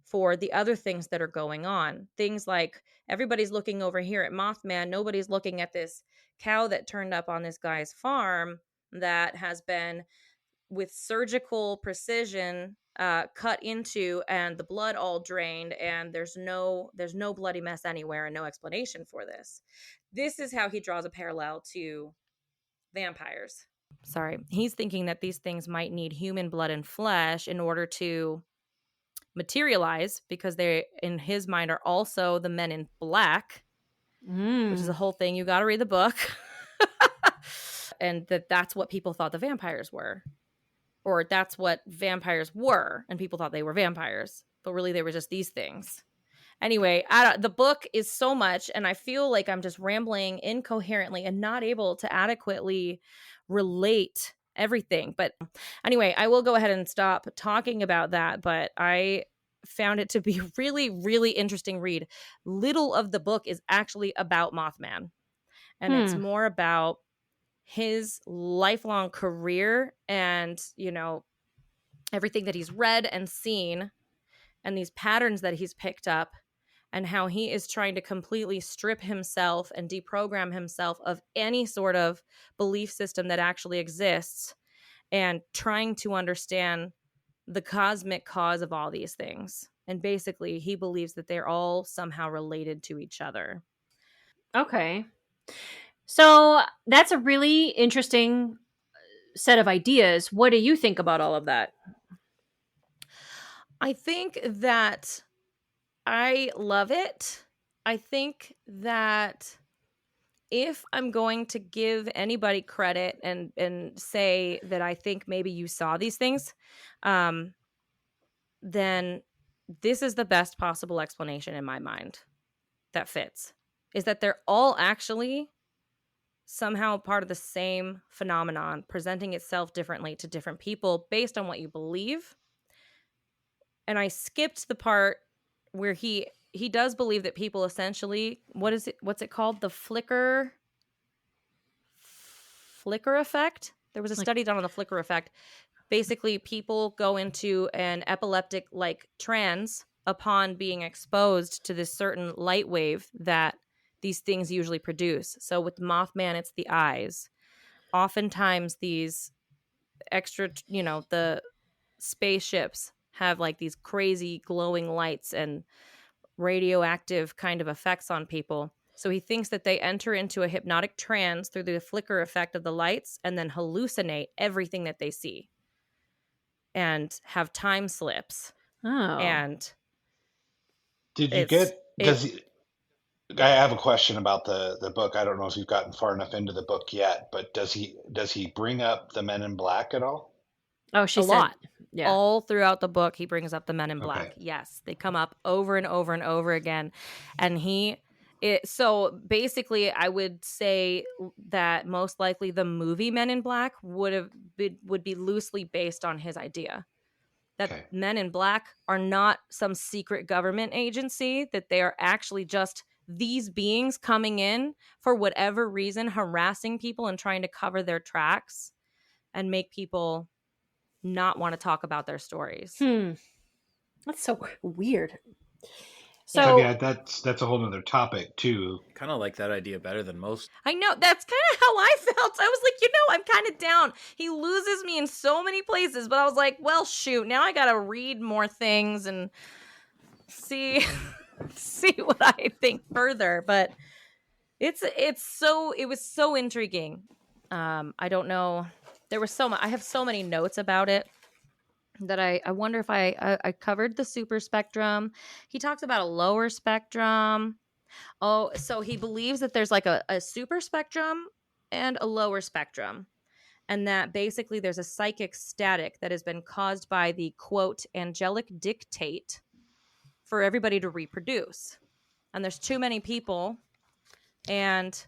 Speaker 1: for the other things that are going on. Things like everybody's looking over here at Mothman. Nobody's looking at this cow that turned up on this guy's farm that has been, with surgical precision, cut into, and the blood all drained, and there's no bloody mess anywhere and no explanation for this. This is how he draws a parallel to vampires. Sorry. He's thinking that these things might need human blood and flesh in order to materialize, because they, in his mind, are also the men in black, which is a whole thing. You got to read the book. And that's what people thought the vampires were, or that's what vampires were, and people thought they were vampires, but really they were just these things. Anyway, the book is so much, and I feel like I'm just rambling incoherently and not able to adequately relate everything. But anyway, I will go ahead and stop talking about that, but I found it to be really, really interesting read. Little of the book is actually about Mothman, and it's more about his lifelong career and, everything that he's read and seen, and these patterns that he's picked up, and how he is trying to completely strip himself and deprogram himself of any sort of belief system that actually exists, and trying to understand the cosmic cause of all these things. And basically, he believes that they're all somehow related to each other.
Speaker 2: Okay. So that's a really interesting set of ideas. What do you think about all of that?
Speaker 1: I think that I love it. I think that if I'm going to give anybody credit and say that I think maybe you saw these things, then this is the best possible explanation in my mind that fits, is that they're all actually somehow part of the same phenomenon, presenting itself differently to different people based on what you believe. And I skipped the part where he does believe that people essentially, what's it called? The flicker effect. There was a study done on the flicker effect. Basically, people go into an epileptic like trance upon being exposed to this certain light wave that these things usually produce. So with Mothman, it's the eyes. Oftentimes these extra, the spaceships have like these crazy glowing lights and radioactive kind of effects on people. So he thinks that they enter into a hypnotic trance through the flicker effect of the lights and then hallucinate everything that they see and have time slips.
Speaker 2: Oh.
Speaker 1: And
Speaker 4: Did you get, because I have a question about the book. I don't know if you've gotten far enough into the book yet, but does he bring up the Men in Black at all?
Speaker 2: Oh, she
Speaker 1: a
Speaker 2: said,
Speaker 1: lot.
Speaker 2: yeah.
Speaker 1: All throughout the book, he brings up the Men in Black.
Speaker 4: Okay.
Speaker 1: Yes, they come up over and over and over again. And so basically, I would say that most likely the movie Men in Black would be loosely based on his idea. That
Speaker 4: Okay.
Speaker 1: Men in Black are not some secret government agency, that they are actually just these beings coming in for whatever reason, harassing people and trying to cover their tracks and make people not want to talk about their stories.
Speaker 2: That's so weird.
Speaker 4: I
Speaker 2: So
Speaker 4: mean, that's a whole other topic too.
Speaker 5: Kind of like that idea better than most.
Speaker 1: I know, that's kind of how I felt. I was like, I'm kind of down. He loses me in so many places, but I was like, well, shoot, now I gotta read more things and see what I think further. But it was so intriguing. I don't know. There was I have so many notes about it that I wonder if I covered the super spectrum. He talks about a lower spectrum. Oh, so he believes that there's like a super spectrum and a lower spectrum. And that basically there's a psychic static that has been caused by the, quote, angelic dictate for everybody to reproduce. And there's too many people. And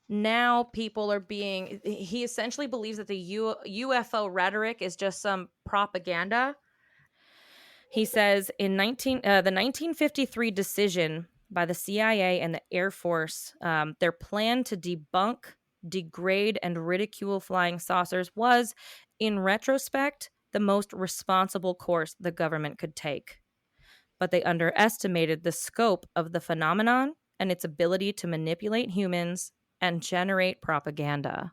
Speaker 1: now people are he essentially believes that the UFO rhetoric is just some propaganda. He says in the 1953 decision by the CIA and the Air Force, their plan to debunk, degrade, and ridicule flying saucers was, in retrospect, the most responsible course the government could take. But they underestimated the scope of the phenomenon and its ability to manipulate humans and generate propaganda.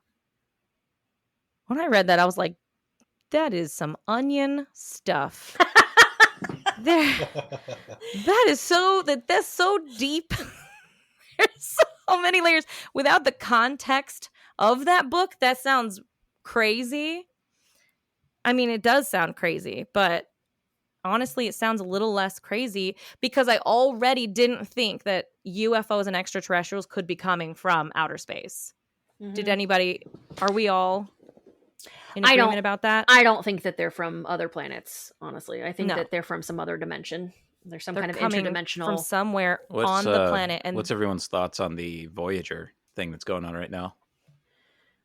Speaker 1: When I read that, I was like, that is some onion stuff. That's so deep. There's so many layers. Without the context of that book, that sounds crazy. I mean, it does sound crazy, but honestly, it sounds a little less crazy because I already didn't think that UFOs and extraterrestrials could be coming from outer space. Mm-hmm. Are we all in agreement about that?
Speaker 2: I don't think that they're from other planets, honestly. I think that they're from some other dimension. There's some kind of interdimensional
Speaker 1: from somewhere on the planet. And
Speaker 5: what's everyone's thoughts on the Voyager thing that's going on right now?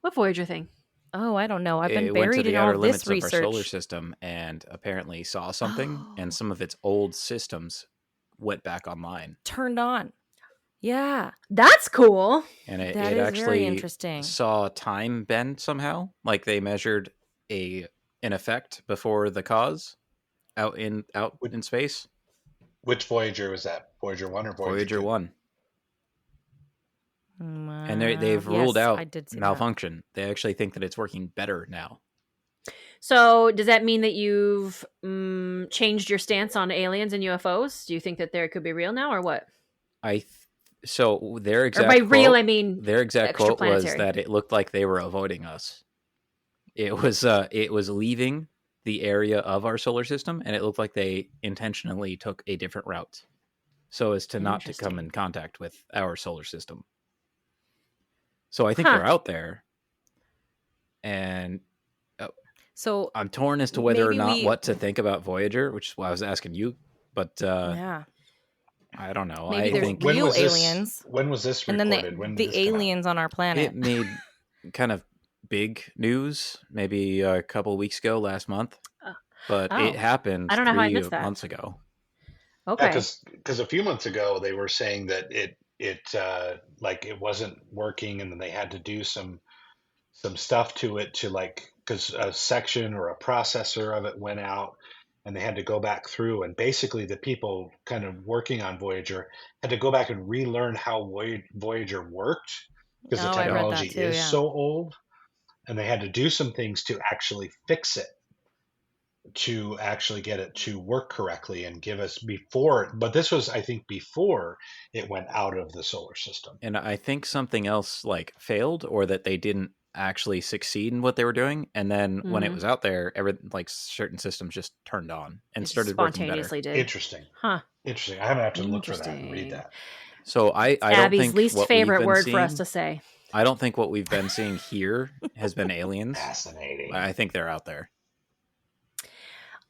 Speaker 2: What Voyager thing?
Speaker 1: Oh, I don't know. I've been
Speaker 5: buried
Speaker 1: in all this research.
Speaker 5: It went to the outer limits of our solar system and apparently saw something, and some of its old systems went back online.
Speaker 1: Turned on. Yeah.
Speaker 2: That's cool.
Speaker 5: And it
Speaker 1: is
Speaker 5: actually
Speaker 1: very interesting.
Speaker 5: Saw time bend somehow. Like they measured an effect before the cause out in space.
Speaker 4: Which Voyager was that? Voyager 1 or
Speaker 5: Voyager
Speaker 4: 2?
Speaker 5: 1. And they've ruled out malfunction. They actually think that it's working better now.
Speaker 2: So does that mean that you've changed your stance on aliens and UFOs? Do you think that there could be real now, or what?
Speaker 5: So their exact
Speaker 2: or by
Speaker 5: quote,
Speaker 2: real I mean
Speaker 5: their exact quote was that it looked like they were avoiding us. It was leaving the area of our solar system, and it looked like they intentionally took a different route so as to not to come in contact with our solar system. So I think they're out there, and
Speaker 1: so
Speaker 5: I'm torn as to whether or not what to think about Voyager, which is why I was asking you. But
Speaker 1: yeah,
Speaker 5: I don't know.
Speaker 1: Maybe there's real aliens.
Speaker 4: When was this recorded?
Speaker 1: And then the aliens on our planet.
Speaker 5: It made kind of big news maybe a couple of weeks ago, last month, but it happened.
Speaker 2: I don't know how I missed that.
Speaker 5: 3 months ago.
Speaker 2: Okay,
Speaker 4: because a few months ago they were saying that it wasn't working, and then they had to do some stuff to it because a section or a processor of it went out, and they had to go back through, and basically the people kind of working on Voyager had to go back and relearn how Voyager worked because the technology is so old, and they had to do some things to actually fix it. to actually get it to work correctly and give us before. But this was, I think, before it went out of the solar system.
Speaker 5: And I think something else like failed, or that they didn't actually succeed in what they were doing. And then when it was out there, like certain systems just turned on and
Speaker 2: It
Speaker 5: started working better.
Speaker 2: spontaneously did.
Speaker 4: Interesting.
Speaker 2: Huh.
Speaker 4: Interesting. I'm gonna have to look for that and read
Speaker 2: Interesting.
Speaker 4: that.
Speaker 5: So I don't
Speaker 2: Abby's
Speaker 5: think
Speaker 2: least
Speaker 5: what
Speaker 2: favorite
Speaker 5: we've been
Speaker 2: word
Speaker 5: seeing,
Speaker 2: for us to say.
Speaker 5: I don't think what we've been seeing here has been aliens.
Speaker 4: Fascinating.
Speaker 5: I think they're out there.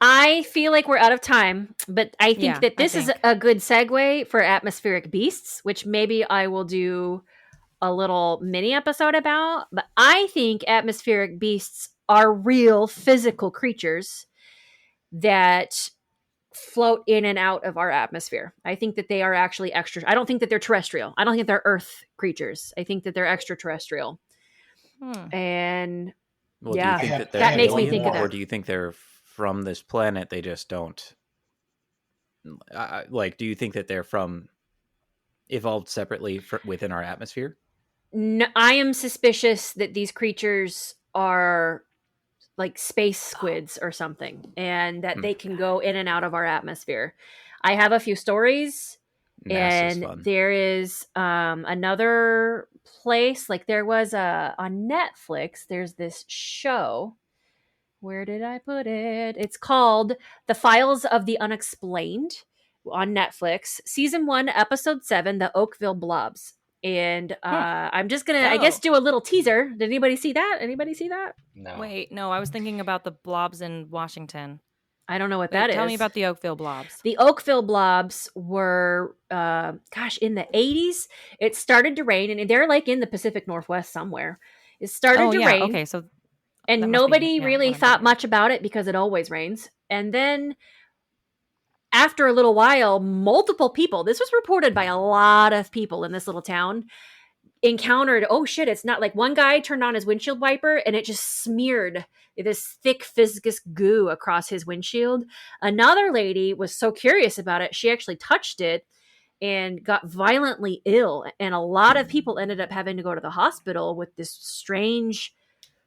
Speaker 2: I feel like we're out of time, but I think that this is a good segue for atmospheric beasts, which maybe I will do a little mini episode about. But I think atmospheric beasts are real physical creatures that float in and out of our atmosphere. I think that they are actually extra. I don't think that they're terrestrial. I don't think they're Earth creatures. I think that they're extraterrestrial. And
Speaker 5: well,
Speaker 2: yeah,
Speaker 5: do you think that,
Speaker 2: that makes me
Speaker 5: alien,
Speaker 2: think of that.
Speaker 5: or do you think they're from this planet? They just don't. Like, do you think that they're from evolved separately within our atmosphere?
Speaker 2: No, I am suspicious that these creatures are like space squids or something, and that they can go in and out of our atmosphere. I have a few stories,
Speaker 5: NASA's
Speaker 2: and
Speaker 5: fun.
Speaker 2: there is another place. Like there was on Netflix. There's this show. Where did I put it? It's called The Files of the Unexplained on Netflix. Season 1, Episode 7, The Oakville Blobs. And I'm just going to, I guess, do a little teaser. Did anybody see that? Anybody see that?
Speaker 4: No.
Speaker 1: Wait, no, I was thinking about the blobs in Washington.
Speaker 2: I don't know what that is.
Speaker 1: Tell me about the Oakville blobs.
Speaker 2: The Oakville blobs were, in the 80s. It started to rain, and they're like in the Pacific Northwest somewhere. It started to rain.
Speaker 1: Okay, so
Speaker 2: and nobody really thought much about it because it always rains. And then after a little while, multiple people, this was reported by a lot of people in this little town, encountered, oh shit, it's not like one guy turned on his windshield wiper and it just smeared this thick viscous goo across his windshield. Another lady was so curious about it, she actually touched it and got violently ill. And a lot of people ended up having to go to the hospital with this strange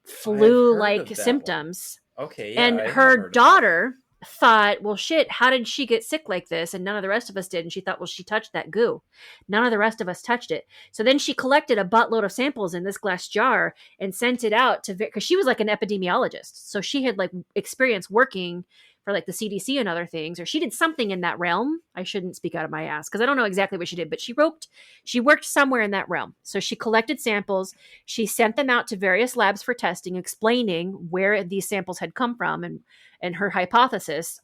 Speaker 2: flu-like symptoms.
Speaker 5: Okay,
Speaker 2: yeah, and her daughter thought, well, shit, how did she get sick like this? And none of the rest of us did. And she thought, well, she touched that goo. None of the rest of us touched it. So then she collected a buttload of samples in this glass jar and sent it out to, because she was like an epidemiologist. So she had like experience working for like the CDC and other things, or she did something in that realm. I shouldn't speak out of my ass because I don't know exactly what she did, but she worked somewhere in that realm. So she collected samples. She sent them out to various labs for testing, explaining where these samples had come from and her hypothesis.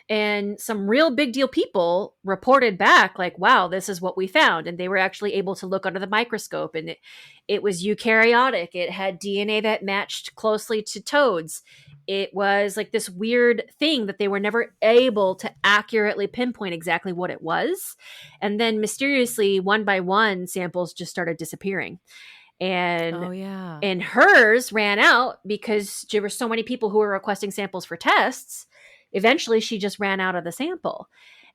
Speaker 2: And some real big deal people reported back like, wow, this is what we found. And they were actually able to look under the microscope, and it was eukaryotic. It had DNA that matched closely to toads. It was like this weird thing that they were never able to accurately pinpoint exactly what it was. And then mysteriously, one by one, samples just started disappearing. And hers ran out because there were so many people who were requesting samples for tests. Eventually, she just ran out of the sample.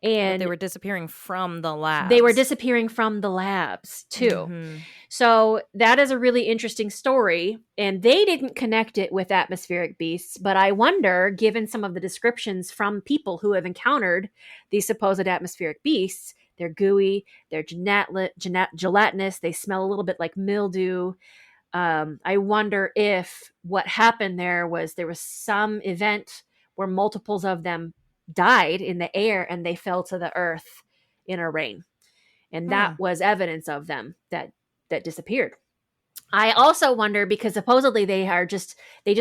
Speaker 2: And
Speaker 1: they were disappearing from the labs.
Speaker 2: They were disappearing from the labs, too. Mm-hmm. So that is a really interesting story. And they didn't connect it with atmospheric beasts. But I wonder, given some of the descriptions from people who have encountered these supposed atmospheric beasts, they're gooey, they're gelatinous, they smell a little bit like mildew. I wonder if what happened there was some event where multiples of them died in the air and they fell to the earth in a rain. And that was evidence of them that disappeared. I also wonder, because supposedly they just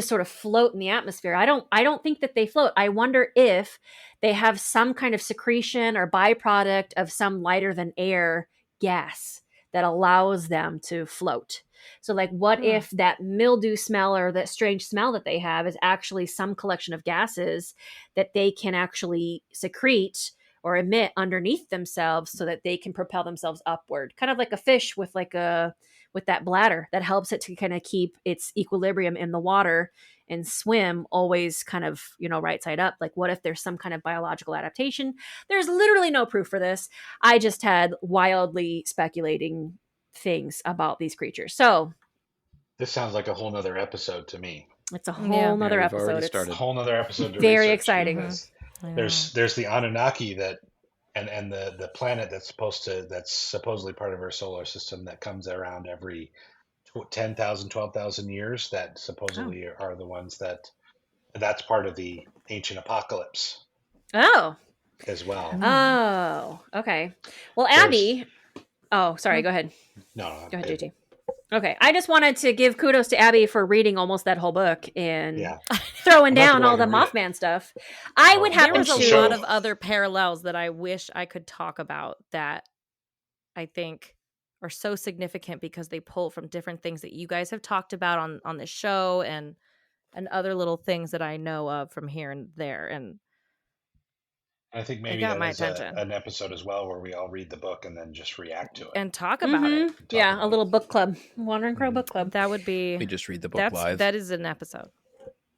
Speaker 2: sort of float in the atmosphere. I don't think that they float. I wonder if they have some kind of secretion or byproduct of some lighter than air gas that allows them to float. So like, what if that mildew smell or that strange smell that they have is actually some collection of gases that they can actually secrete or emit underneath themselves so that they can propel themselves upward? Kind of like a fish with that bladder that helps it to kind of keep its equilibrium in the water and swim always kind of, right side up. Like, what if there's some kind of biological adaptation? There's literally no proof for this. I just had wildly speculating things about these creatures. So
Speaker 4: this sounds like a whole nother episode to me.
Speaker 2: It's a whole nother
Speaker 5: we've already
Speaker 2: episode. It's
Speaker 5: started.
Speaker 4: A whole nother episode to
Speaker 2: very
Speaker 4: research,
Speaker 2: exciting.
Speaker 4: because
Speaker 1: I know.
Speaker 4: there's the Anunnaki that and the planet that's supposedly part of our solar system that comes around every 10,000, 12,000 years, that supposedly are the ones that's part of the ancient apocalypse
Speaker 2: Oh.
Speaker 4: as well.
Speaker 2: Oh, okay. Well,
Speaker 4: There's-
Speaker 2: Abby. Oh, sorry. Go ahead.
Speaker 4: No,
Speaker 2: Go ahead, JT. Okay. I just wanted to give kudos to Abby for reading almost that whole book and
Speaker 4: yeah.
Speaker 2: throwing
Speaker 4: I'm about to
Speaker 2: down
Speaker 4: go
Speaker 2: all
Speaker 4: back
Speaker 2: the
Speaker 4: and read it.
Speaker 2: Mothman stuff. I would
Speaker 4: Oh,
Speaker 1: There
Speaker 2: happen
Speaker 1: was a
Speaker 2: to.
Speaker 1: lot of other parallels that I wish I could talk about that I think are so significant because they pull from different things that you guys have talked about on the show and other little things that I know of from here and there. And
Speaker 4: I think maybe
Speaker 1: got
Speaker 4: that
Speaker 1: my
Speaker 4: is
Speaker 1: attention.
Speaker 4: an episode as well where we all read the book and then just react to it.
Speaker 1: and talk about it.
Speaker 2: Mhm. Yeah,
Speaker 4: about
Speaker 2: a little book club. Wandering Crow
Speaker 4: Mhm.
Speaker 2: book club.
Speaker 1: That would be
Speaker 5: We just read the book live.
Speaker 1: that is an episode.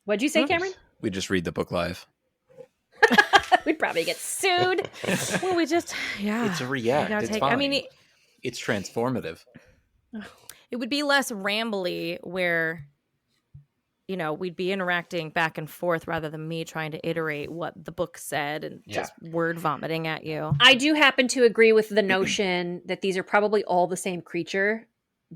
Speaker 2: What'd you say, Cameron?
Speaker 5: We just read the book live.
Speaker 2: We'd probably get sued.
Speaker 1: Well, we just
Speaker 5: It's a react.
Speaker 1: gotta
Speaker 5: It's
Speaker 1: take-
Speaker 5: fine.
Speaker 1: I mean,
Speaker 5: it's transformative.
Speaker 1: it would be less rambly where we'd be interacting back and forth rather than me trying to iterate what the book said and just word vomiting at you.
Speaker 2: I do happen to agree with the notion that these are probably all the same creature,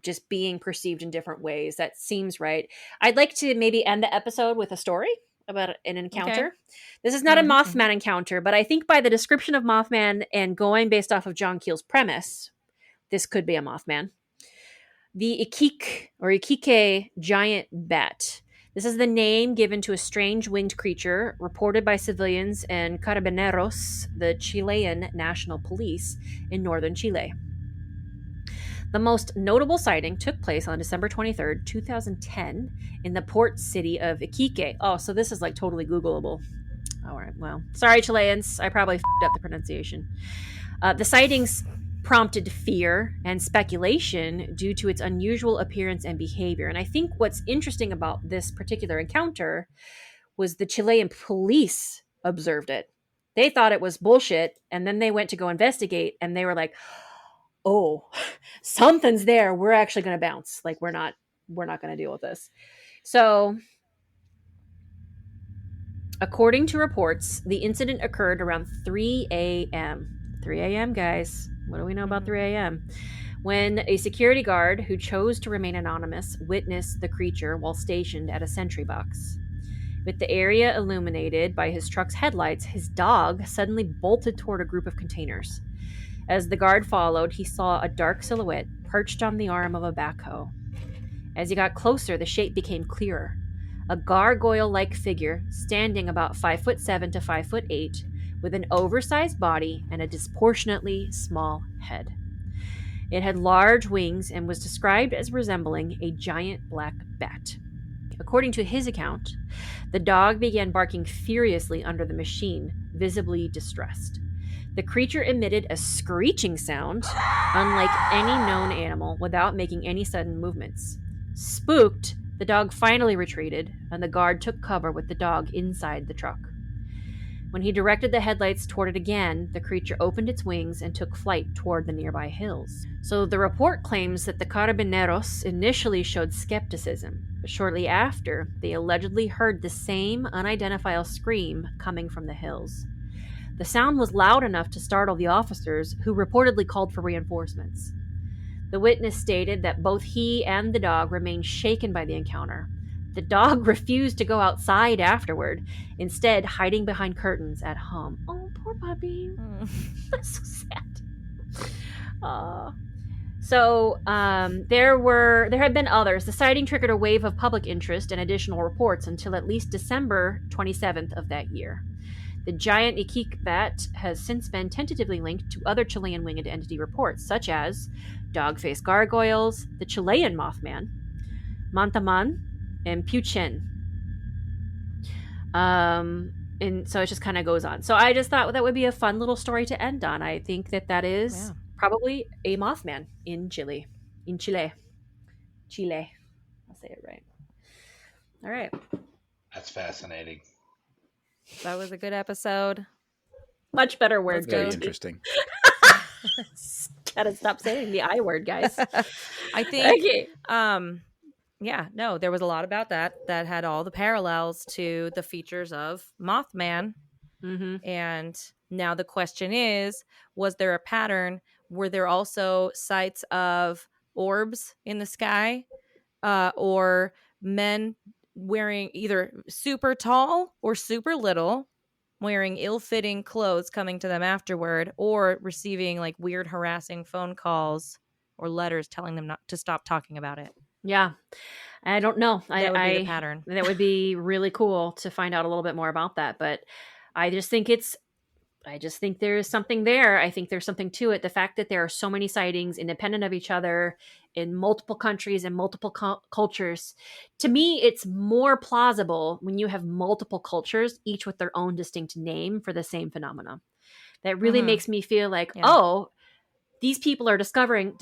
Speaker 2: just being perceived in different ways. That seems right. I'd like to maybe end the episode with a story about an encounter.
Speaker 1: Okay.
Speaker 2: This is not a
Speaker 1: Mhm.
Speaker 2: Mothman encounter, but I think by the description of Mothman and going based off of John Keel's premise, this could be a Mothman. The Ikike giant bat. This is the name given to a strange winged creature reported by civilians and Carabineros, the Chilean National Police in northern Chile. The most notable sighting took place on December 23rd, 2010 in the port city of Iquique. Oh, so this is like totally Googleable. All right, well, sorry Chileans, I probably f***ed up the pronunciation. The sightings prompted fear and speculation due to its unusual appearance and behavior. And I think what's interesting about this particular encounter was the Chilean police observed it. They thought it was bullshit, and then they went to go investigate, and they were like, oh, something's there. We're actually going to bounce. Like, we're not going to deal with this. So, according to reports, the incident occurred around 3 a.m. 3 a.m., guys. What do we know about 3 a.m.? When a security guard who chose to remain anonymous witnessed the creature while stationed at a sentry box. With the area illuminated by his truck's headlights, his dog suddenly bolted toward a group of containers. As the guard followed, he saw a dark silhouette perched on the arm of a backhoe. As he got closer, the shape became clearer. A gargoyle-like figure standing about 5'7" to 5'8", with an oversized body and a disproportionately small head. It had large wings and was described as resembling a giant black bat. According to his account, the dog began barking furiously under the machine, visibly distressed. The creature emitted a screeching sound, unlike any known animal, without making any sudden movements. Spooked, the dog finally retreated, and the guard took cover with the dog inside the truck. When he directed the headlights toward it again, the creature opened its wings and took flight toward the nearby hills. So the report claims that the Carabineros initially showed skepticism, but shortly after, they allegedly heard the same unidentifiable scream coming from the hills. The sound was loud enough to startle the officers, who reportedly called for reinforcements. The witness stated that both he and the dog remained shaken by the encounter. The dog refused to go outside afterward, instead hiding behind curtains at home. Oh, poor puppy. That's so sad. There had been others. The sighting triggered a wave of public interest and additional reports until at least December 27th of that year. The giant Iquique bat has since been tentatively linked to other Chilean winged entity reports, such as dog-faced gargoyles, the Chilean Mothman, Mantaman, and Puchen. And so it just kind of goes on. So I just thought that would be a fun little story to end on. I think that is probably a Mothman in Chile. Chile. I'll say it right. All right.
Speaker 4: That's fascinating.
Speaker 1: That was a good episode.
Speaker 2: Much better words.
Speaker 5: Very
Speaker 2: Josie.
Speaker 5: interesting.
Speaker 2: Gotta stop saying the I word, guys.
Speaker 1: I think
Speaker 2: Okay.
Speaker 1: Yeah, no, there was a lot about that had all the parallels to the features of Mothman.
Speaker 2: Mm-hmm.
Speaker 1: And now the question is, was there a pattern? Were there also sights of orbs in the sky, or men wearing either super tall or super little, wearing ill-fitting clothes coming to them afterward, or receiving like weird harassing phone calls or letters telling them not to stop talking about it?
Speaker 2: Yeah. I don't know.
Speaker 1: That would be the pattern.
Speaker 2: That would be really cool to find out a little bit more about that. But I just think there is something there. I think there's something to it. The fact that there are so many sightings independent of each other in multiple countries and multiple cultures. To me, it's more plausible when you have multiple cultures, each with their own distinct name for the same phenomena. That really makes me feel like, these people are discovering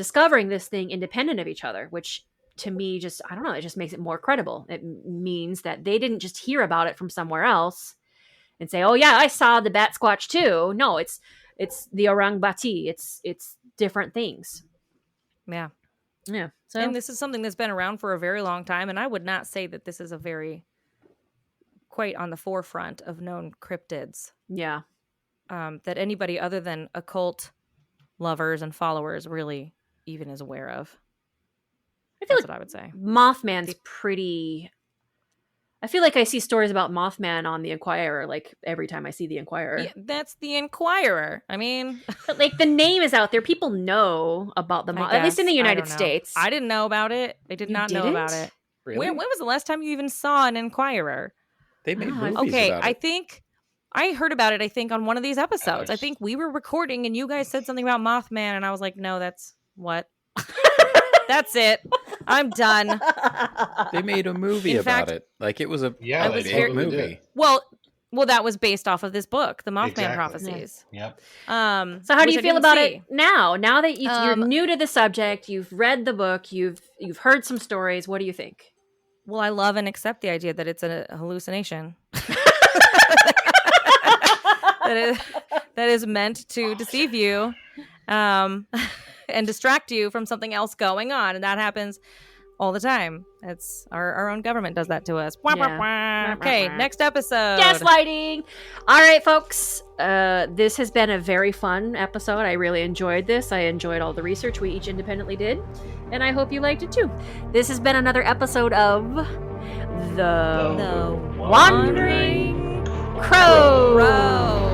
Speaker 2: this thing independent of each other, which to me just, I don't know, it just makes it more credible. It means that they didn't just hear about it from somewhere else and say, oh yeah, I saw the Bat Squatch too. No, it's the Orang Bati. It's different things.
Speaker 1: Yeah.
Speaker 2: Yeah. So,
Speaker 1: and this is something that's been around for a very long time. And I would not say that this is a very quite on the forefront of known cryptids.
Speaker 2: Yeah.
Speaker 1: That anybody other than occult lovers and followers really even is aware of. That's what I would say.
Speaker 2: Mothman's pretty... I feel like I see stories about Mothman on the Inquirer, like every time I see the Inquirer.
Speaker 1: Yeah, that's the Inquirer. I mean...
Speaker 2: But like the name is out there. People know about the Mothman, at least in the United States.
Speaker 1: I didn't know about it. I did not know about it.
Speaker 5: Really?
Speaker 1: When was the last time you even saw an Inquirer?
Speaker 5: They made movies
Speaker 1: okay,
Speaker 5: about it.
Speaker 1: I think... I heard about it, I think, on one of these episodes. I think we were recording and you guys said something about Mothman and I was like, no, that's... What? That's it. I'm done.
Speaker 5: They made a movie about it. Like it was a big movie.
Speaker 1: Well, that was based off of this book, The Mothman Prophecies.
Speaker 4: Yep.
Speaker 2: So how do you feel about it now? Now that you're new to the subject, you've read the book, you've heard some stories. What do you think?
Speaker 1: Well, I love and accept the idea that it's a hallucination. that is meant to deceive you. And distract you from something else going on. And that happens all the time. It's our own government does that to us. Yeah. Okay, next episode.
Speaker 2: Gaslighting. All right, folks. This has been a very fun episode. I really enjoyed this. I enjoyed all the research we each independently did. And I hope you liked it too. This has been another episode of The Wandering Crow.